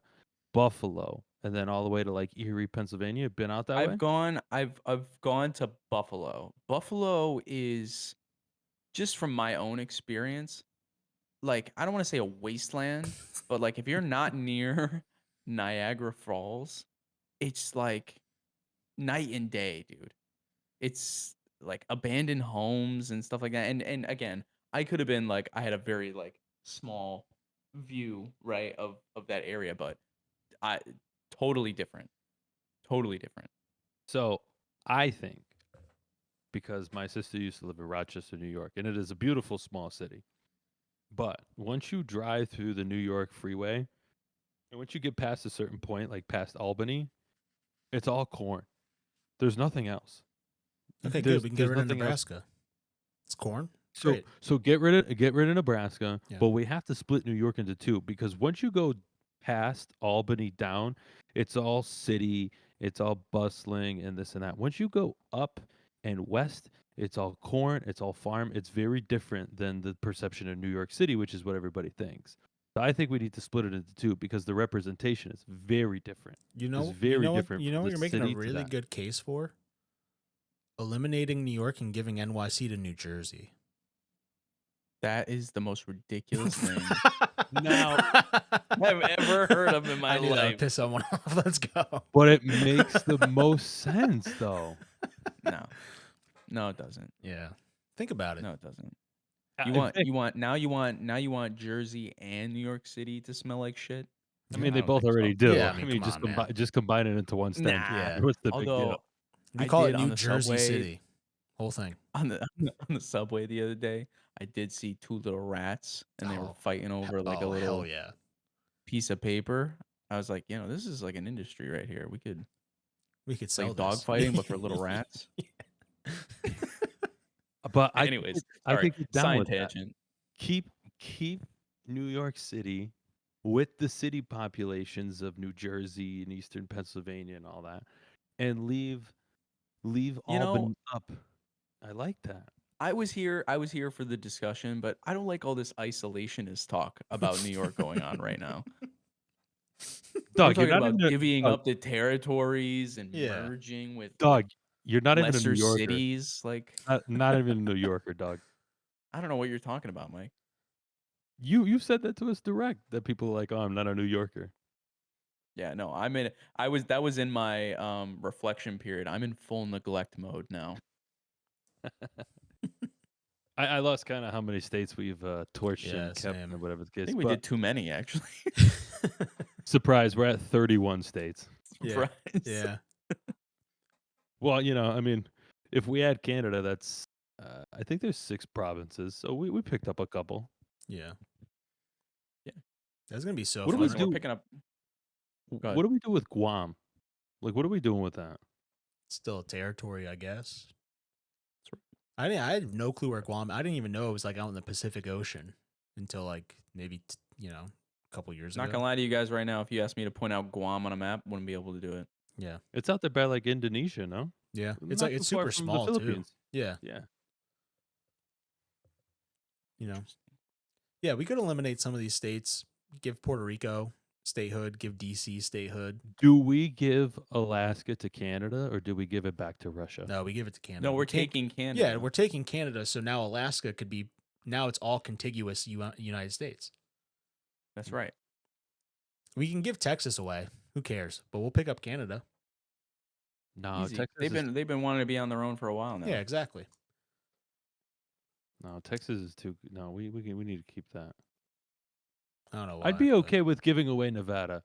Buffalo, and then all the way to like Erie, Pennsylvania? Been out that way? I've gone to Buffalo. Buffalo is, just from my own experience, like, I don't want to say a wasteland, but like if you're not near Niagara Falls, it's like night and day, dude. It's like abandoned homes and stuff like that. And again, I could have been like, I had a very like small view, right, of that area, but I totally different. Totally different. So I think, because my sister used to live in Rochester, New York, and it is a beautiful small city. But once you drive through the New York freeway, and once you get past a certain point, like past Albany, it's all corn. There's nothing else. Okay, There's- good. We can get there's rid of nothing else. Nebraska. It's corn. So Great. so get rid of Nebraska, Yeah. but we have to split New York into 2 because once you go past Albany down, it's all city, it's all bustling and this and that. Once you go up and west, it's all corn, it's all farm. It's very different than the perception of New York City, which is what everybody thinks. So I think we need to split it into 2 because the representation is very different. You know, very what- different You from know what the you're making city a to really that. good case for? Eliminating New York and giving NYC to New Jersey. That is the most ridiculous thing Now- I've ever heard of in my I knew that would life. piss someone off. Let's go. But it makes the most sense though. No. No, it doesn't. Yeah. Think about it. No, it doesn't. In fact, You want Jersey and New York City to smell like shit? I mean, they don't both think so. already do. Yeah, I I mean, mean, come on, man. just combine it into one stem. Nah. What's the big Although deal? We I call it did on New the Jersey subway- City. Whole thing. on the subway the other day, I did see 2 little rats and they were Oh, fighting over like a Oh, little hell yeah. piece of paper. I was like, this is like an industry right here. We could, We could it's sell like dog this. fighting, but for little rats. But Anyways, I sorry, could get down side with that. tangent. Keep New York City with the city populations of New Jersey and Eastern Pennsylvania and all that, and leave You know, Albany up. I like that. I was here for the discussion, but I don't like all this isolationist talk about New York going on right now. We're Dog, you're talking not even about a divvying dog, up the territories and Yeah. merging with dog. You're not even a New lesser Yorker. cities. Like, Not even a New Yorker, dog. I don't know what you're talking about, Mike. You've said that to us direct that people are like, oh, I'm not a New Yorker. Yeah, no, that was in my reflection period. I'm in full neglect mode now. I lost kind of how many states we've torched Yeah, and kept same. or whatever the I case. think we But did too many actually. surprise, we're at 31 states. Yeah. Surprise. Yeah. Well, I mean, if we add Canada, that's I think there's 6 provinces, so we picked up a couple. Yeah. Yeah. That's gonna be so What do fun. we We're do? picking up. Go ahead. What do we do with Guam? Like, what are we doing with that? Still a territory, I guess. I had no clue where Guam. I didn't even know it was like out in the Pacific Ocean until like maybe a couple years Not ago. gonna lie to you guys right now. If you asked me to point out Guam on a map, wouldn't be able to do it. Yeah. It's out there by like Indonesia, no? Yeah. It's Not like it's too far super from the small too. Philippines. Yeah. Yeah. Yeah, we could eliminate some of these states, give Puerto Rico statehood, give DC statehood. Do we give Alaska to Canada or do we give it back to Russia? No, we give it to Canada. No, We we're can't- taking Canada. Yeah, we're taking Canada, so now Alaska could be now it's all contiguous United States. That's right. We can give Texas away. Who cares? But we'll pick up Canada. No, Easy. Texas. They've been wanting to be on their own for a while now. Yeah, exactly. No, Texas is too. No, we need to keep that. I don't know why. I'd be but okay with giving away Nevada.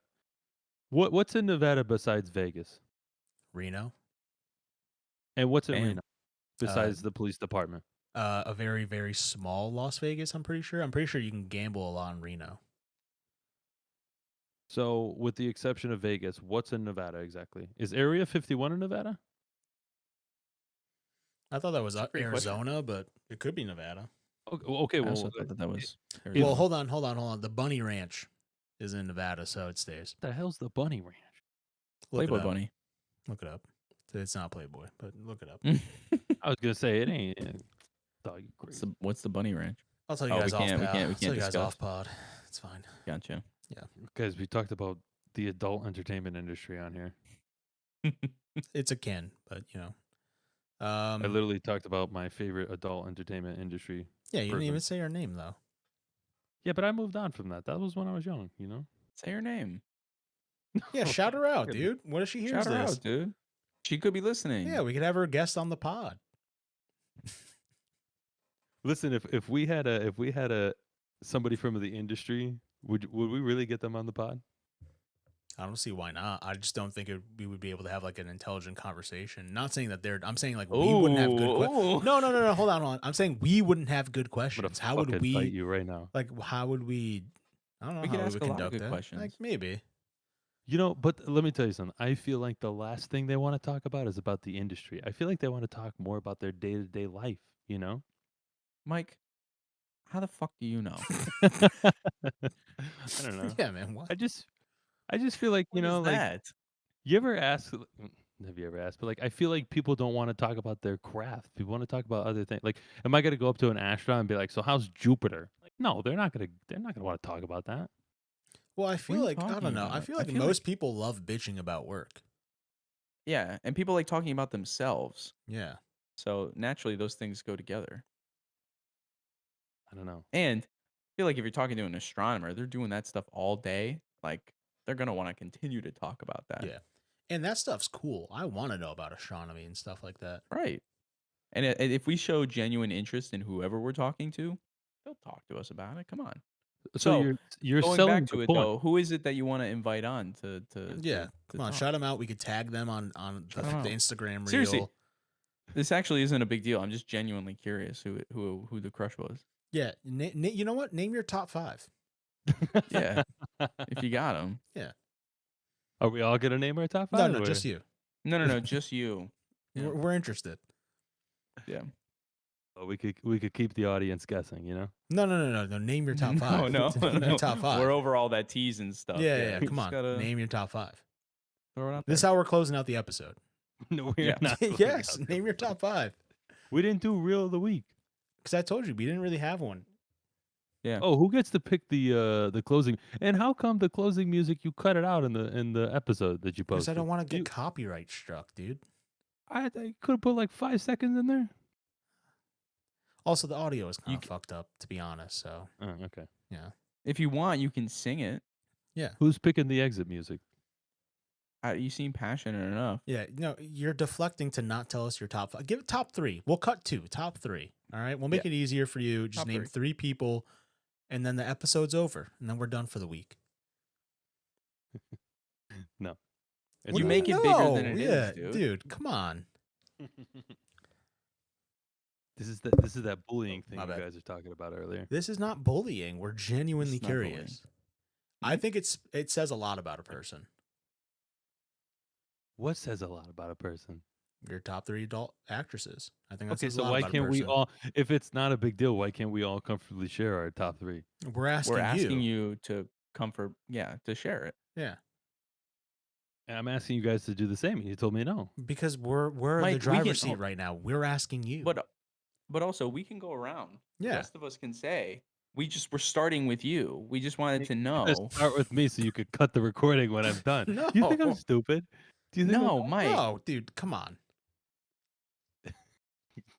What's in Nevada besides Vegas? Reno, And what's in Bam. Reno besides the police department? a very very small Las Vegas. I'm pretty sure. I'm pretty sure you can gamble a lot in Reno. So, with the exception of Vegas, what's in Nevada exactly? Is Area 51 in Nevada? I thought that was That's a great question. Arizona, but it could be Nevada. Okay, I well, also thought that was. If- Well, hold on. The Bunny Ranch is in Nevada, so it stays. what the hell's the Bunny Ranch? Look it Playboy up. Bunny. Look it up. It's not Playboy, but look it up. I was gonna say it ain't. Dog, you what's crazy. the Bunny Ranch? I'll tell you Oh, we guys off. can't- we pod. can't- we I'll tell can't you guys discuss. off pod. It's fine. Gotcha. Guys, we talked about the adult entertainment industry on here. It's a kin, but I literally talked about my favorite adult entertainment industry. yeah, you didn't person. even say her name though. Yeah, but I moved on from that. That was when I was young, you know? Say her name. Yeah, shout her out, dude. What if she hears Shout her this? out, dude. She could be listening. Yeah, we could have her guest on the pod. Listen, if we had a somebody from the industry, would we really get them on the pod? I don't see why not. I just don't think we would be able to have like an intelligent conversation. Not saying that I'm saying like we wouldn't have good questions. No. Hold on. I'm saying we wouldn't have good I'm gonna questions. How would fucking we fight you right now? like? How would we? I don't know. We how could we ask would a lot of conduct good that. questions. Like maybe. But let me tell you something. I feel like the last thing they want to talk about is about the industry. I feel like they want to talk more about their day-to-day life, you know? Mike, how the fuck do you know? I don't know. Yeah, man. What? I just feel like, What is like that? you ever ask have you ever asked? But like I feel like people don't want to talk about their craft. People want to talk about other things. Like, am I gonna go up to an astronaut and be like, so how's Jupiter? Like, no, they're not gonna want to talk about that. Well, I are feel you like I talking don't know. I about? feel I like feel most people love bitching about work. Yeah, and people like talking about themselves. Yeah. So naturally, those things go together. I don't know. And I feel like if you're talking to an astronomer, they're doing that stuff all day. Like they're gonna want to continue to talk about that. Yeah. And that stuff's cool. I want to know about astronomy and stuff like that. Right. And if we show genuine interest in whoever we're talking to, they'll talk to us about it. Come on. So So, you're Going selling back to the it point. though, who is it that you want to invite on to Yeah. to Come on, talk? shout them out. We could tag them on Shout 'em the out. Instagram reel. Seriously. This actually isn't a big deal. I'm just genuinely curious who the crush was. Yeah. You know what? Name your top 5. Yeah. If you got them. Are we all gonna name our top 5? No, just you. No, just you. Yeah. We're interested. Yeah. We could keep the audience guessing, you know? No. Name your top No, five. no, Name no. your top five. We're over all that tease and stuff. Yeah. we Come just on. gotta Name your top five. throw it out This is there. how we're closing out the episode. No, we're Yeah. not. going Yes. out. Name your top five. We didn't do reel of the week. Because I told you we didn't really have one. Yeah. Oh, who gets to pick the closing? And how come the closing music you cut it out in the episode that you Because posted? I don't want to get You- copyright struck, dude. I could have put like 5 seconds in there. Also, the audio is kind You of fucked up, to be honest. So, Oh, okay. yeah. If you want, you can sing it. Who's picking the exit music? You seem passionate enough. Yeah. No, you're deflecting to not tell us your top five. Give it top three. We'll cut two. Top three. All right. We'll make it easier for you. Just Top name three. 3 people, and then the episode's over, and then we're done for the week. No. You make it bigger than it is, yeah, dude. Come on. This is that bullying thing My you bad. guys are talking about earlier. This is not bullying. We're genuinely It's not bullying. curious. I think it says a lot about a person. What says a lot about a person? Your top 3 adult actresses. I think that's Okay, so why can't we all? If it's not a big deal, why can't we all comfortably share our top 3? We're asking, We're asking you to comfort, to share it. Yeah, And I'm asking you guys to do the same. And you told me no. because we're Mike, in we the driver's can- seat right now. We're asking you. But also, we can go around. The Yeah. rest of us can say we're starting with you. We just wanted to know. Just start with me so you could cut the recording when I'm done. You think No. I'm stupid? Do you think No, I'm- Mike. Oh, dude, come on.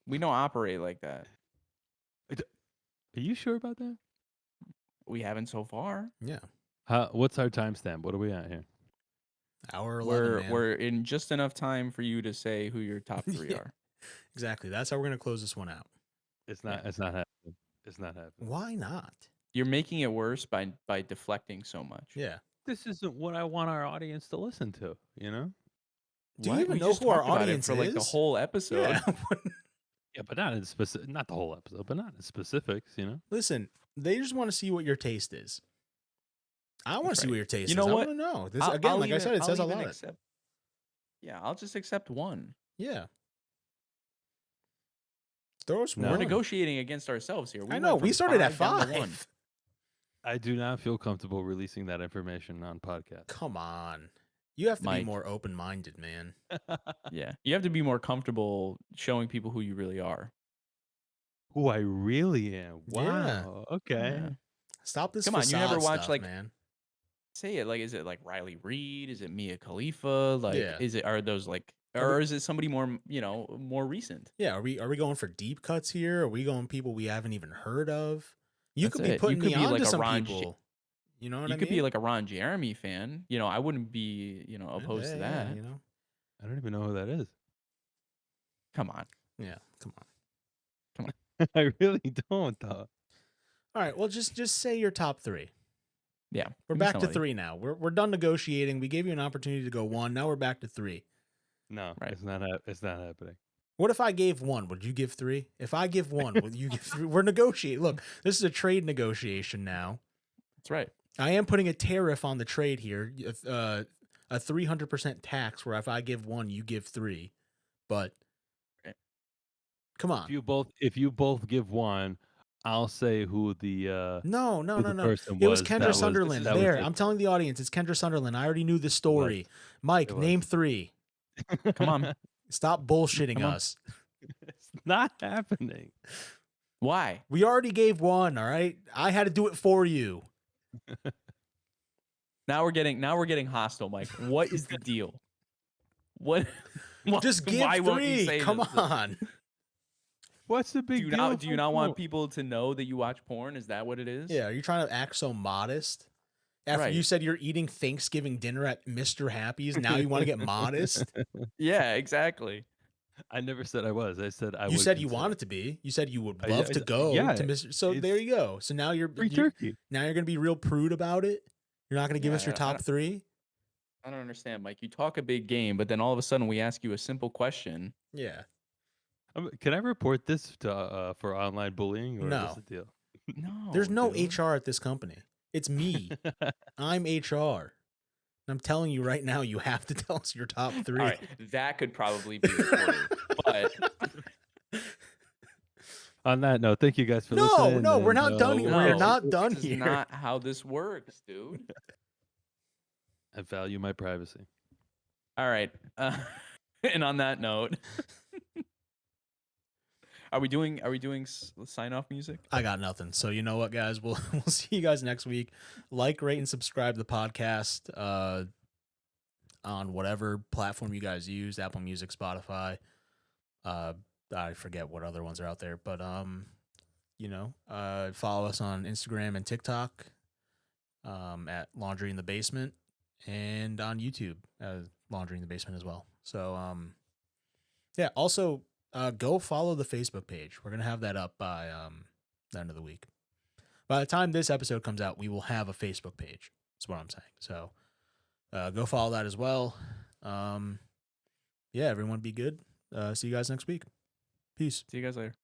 We don't operate like that. Are you sure about that? We haven't so far. Yeah, What's our timestamp? What are we at here? hour 11. We're man. we're in just enough time for you to say who your top 3 Yeah. are. Exactly. That's how we're gonna close this one out. It's not. It's not happening. It's not happening. Why not? You're making it worse by deflecting so much. Yeah. This isn't what I want our audience to listen to. You know? Do you What? even We know just who our talked about it audience for like the is? whole episode? Yeah. Yeah, but not in specific. Not the whole episode, but not in specifics. You know? Listen, they just want to see what your taste is. I want to That's see right. what your taste You know is. what? I want to know. This I'll- again, I'll like I even- said, it I'll says a even lot. accept- Yeah, I'll just accept one. Yeah. Throw us No. We're one. negotiating against ourselves here. I went know. We from started at 5 down to 1. 5. I do not feel comfortable releasing that information on podcast. Come on. You have to be Mike. more open-minded, man. Yeah, you have to be more comfortable showing people who you really are. Who I really am. Wow. Yeah. Okay. Yeah. Stop this Come on, you never facade watch, stuff, like, man. Say it like, is it like Riley Reid? Is it Mia Khalifa? Like, Yeah. are those like, Are or is it somebody more, more recent? Yeah, are we going for deep cuts here? Are we going people we haven't even heard of? You That's could be it. You putting could me be on like to a some Ron people. You know what You I could mean? be like a Ron Jeremy fan. I wouldn't be, opposed to that. You know? I don't even know who that is. Come on. Yeah, come on. I really don't, though. All right, well just say your top 3. Yeah. We're give me back to somebody. 3 now. We're done negotiating. We gave you an opportunity to go 1. Now we're back to 3. No, Right. it's not. It's not happening. What if I gave 1? Would you give 3? If I give 1, would you give 3? We're negotiating. Look, this is a trade negotiation now. That's right. I am putting a tariff on the trade here, a 300% tax where if I give 1, you give 3. But Right. come on. If you both give one, I'll say who the No. who the person It was was. Kendra Sunderland. that was There, it. I'm telling the audience, it's Kendra Sunderland. I already knew the story. Mike, It was. name 3. Come on. Stop bullshitting Come on. us. It's not happening. Why? We already gave 1. All right, I had to do it for you. Now we're getting hostile, Mike. What is the deal? What? Just give why won't you 3. say Come this? on. What's the big Do you deal? not want people to know that you watch porn? Is that what it is? Yeah, are you trying to act so modest? After Right. you said you're eating Thanksgiving dinner at Mr. Happy's, now you want to get modest? Yeah, exactly. I never said I was. I said I. You would said you consider- wanted to be. You said you would I- love I- to go yeah, to Mr. So there it's you go. So now free turkey. now you're gonna be real prude about it. You're not gonna give Yeah, us your I top don't- 3. I don't understand, Mike. You talk a big game, but then all of a sudden we ask you a simple question. Yeah. Can I report this to for online bullying? Or No. what's the deal? No. There's no dude. HR at this company. It's me. I'm HR. And I'm telling you right now, you have to tell us your top 3. All right, that could probably be recorded, but On that note, thank you guys for No, listening. no, we're and, not done here. We're No, not done this is here. not how this works, dude. I value my privacy. All right. And on that note, are we doing sign off music? I got nothing. So you know what, guys? We'll see you guys next week. Like, rate, and subscribe to the podcast on whatever platform you guys use, Apple Music, Spotify. I forget what other ones are out there, but follow us on Instagram and TikTok at Laundry in the Basement, and on YouTube Laundry in the Basement as well. So yeah, also go follow the Facebook page. We're gonna have that up by the end of the week. By the time this episode comes out, we will have a Facebook page. That's what I'm saying. So go follow that as well. Yeah, everyone be good. See you guys next week. Peace. See you guys later.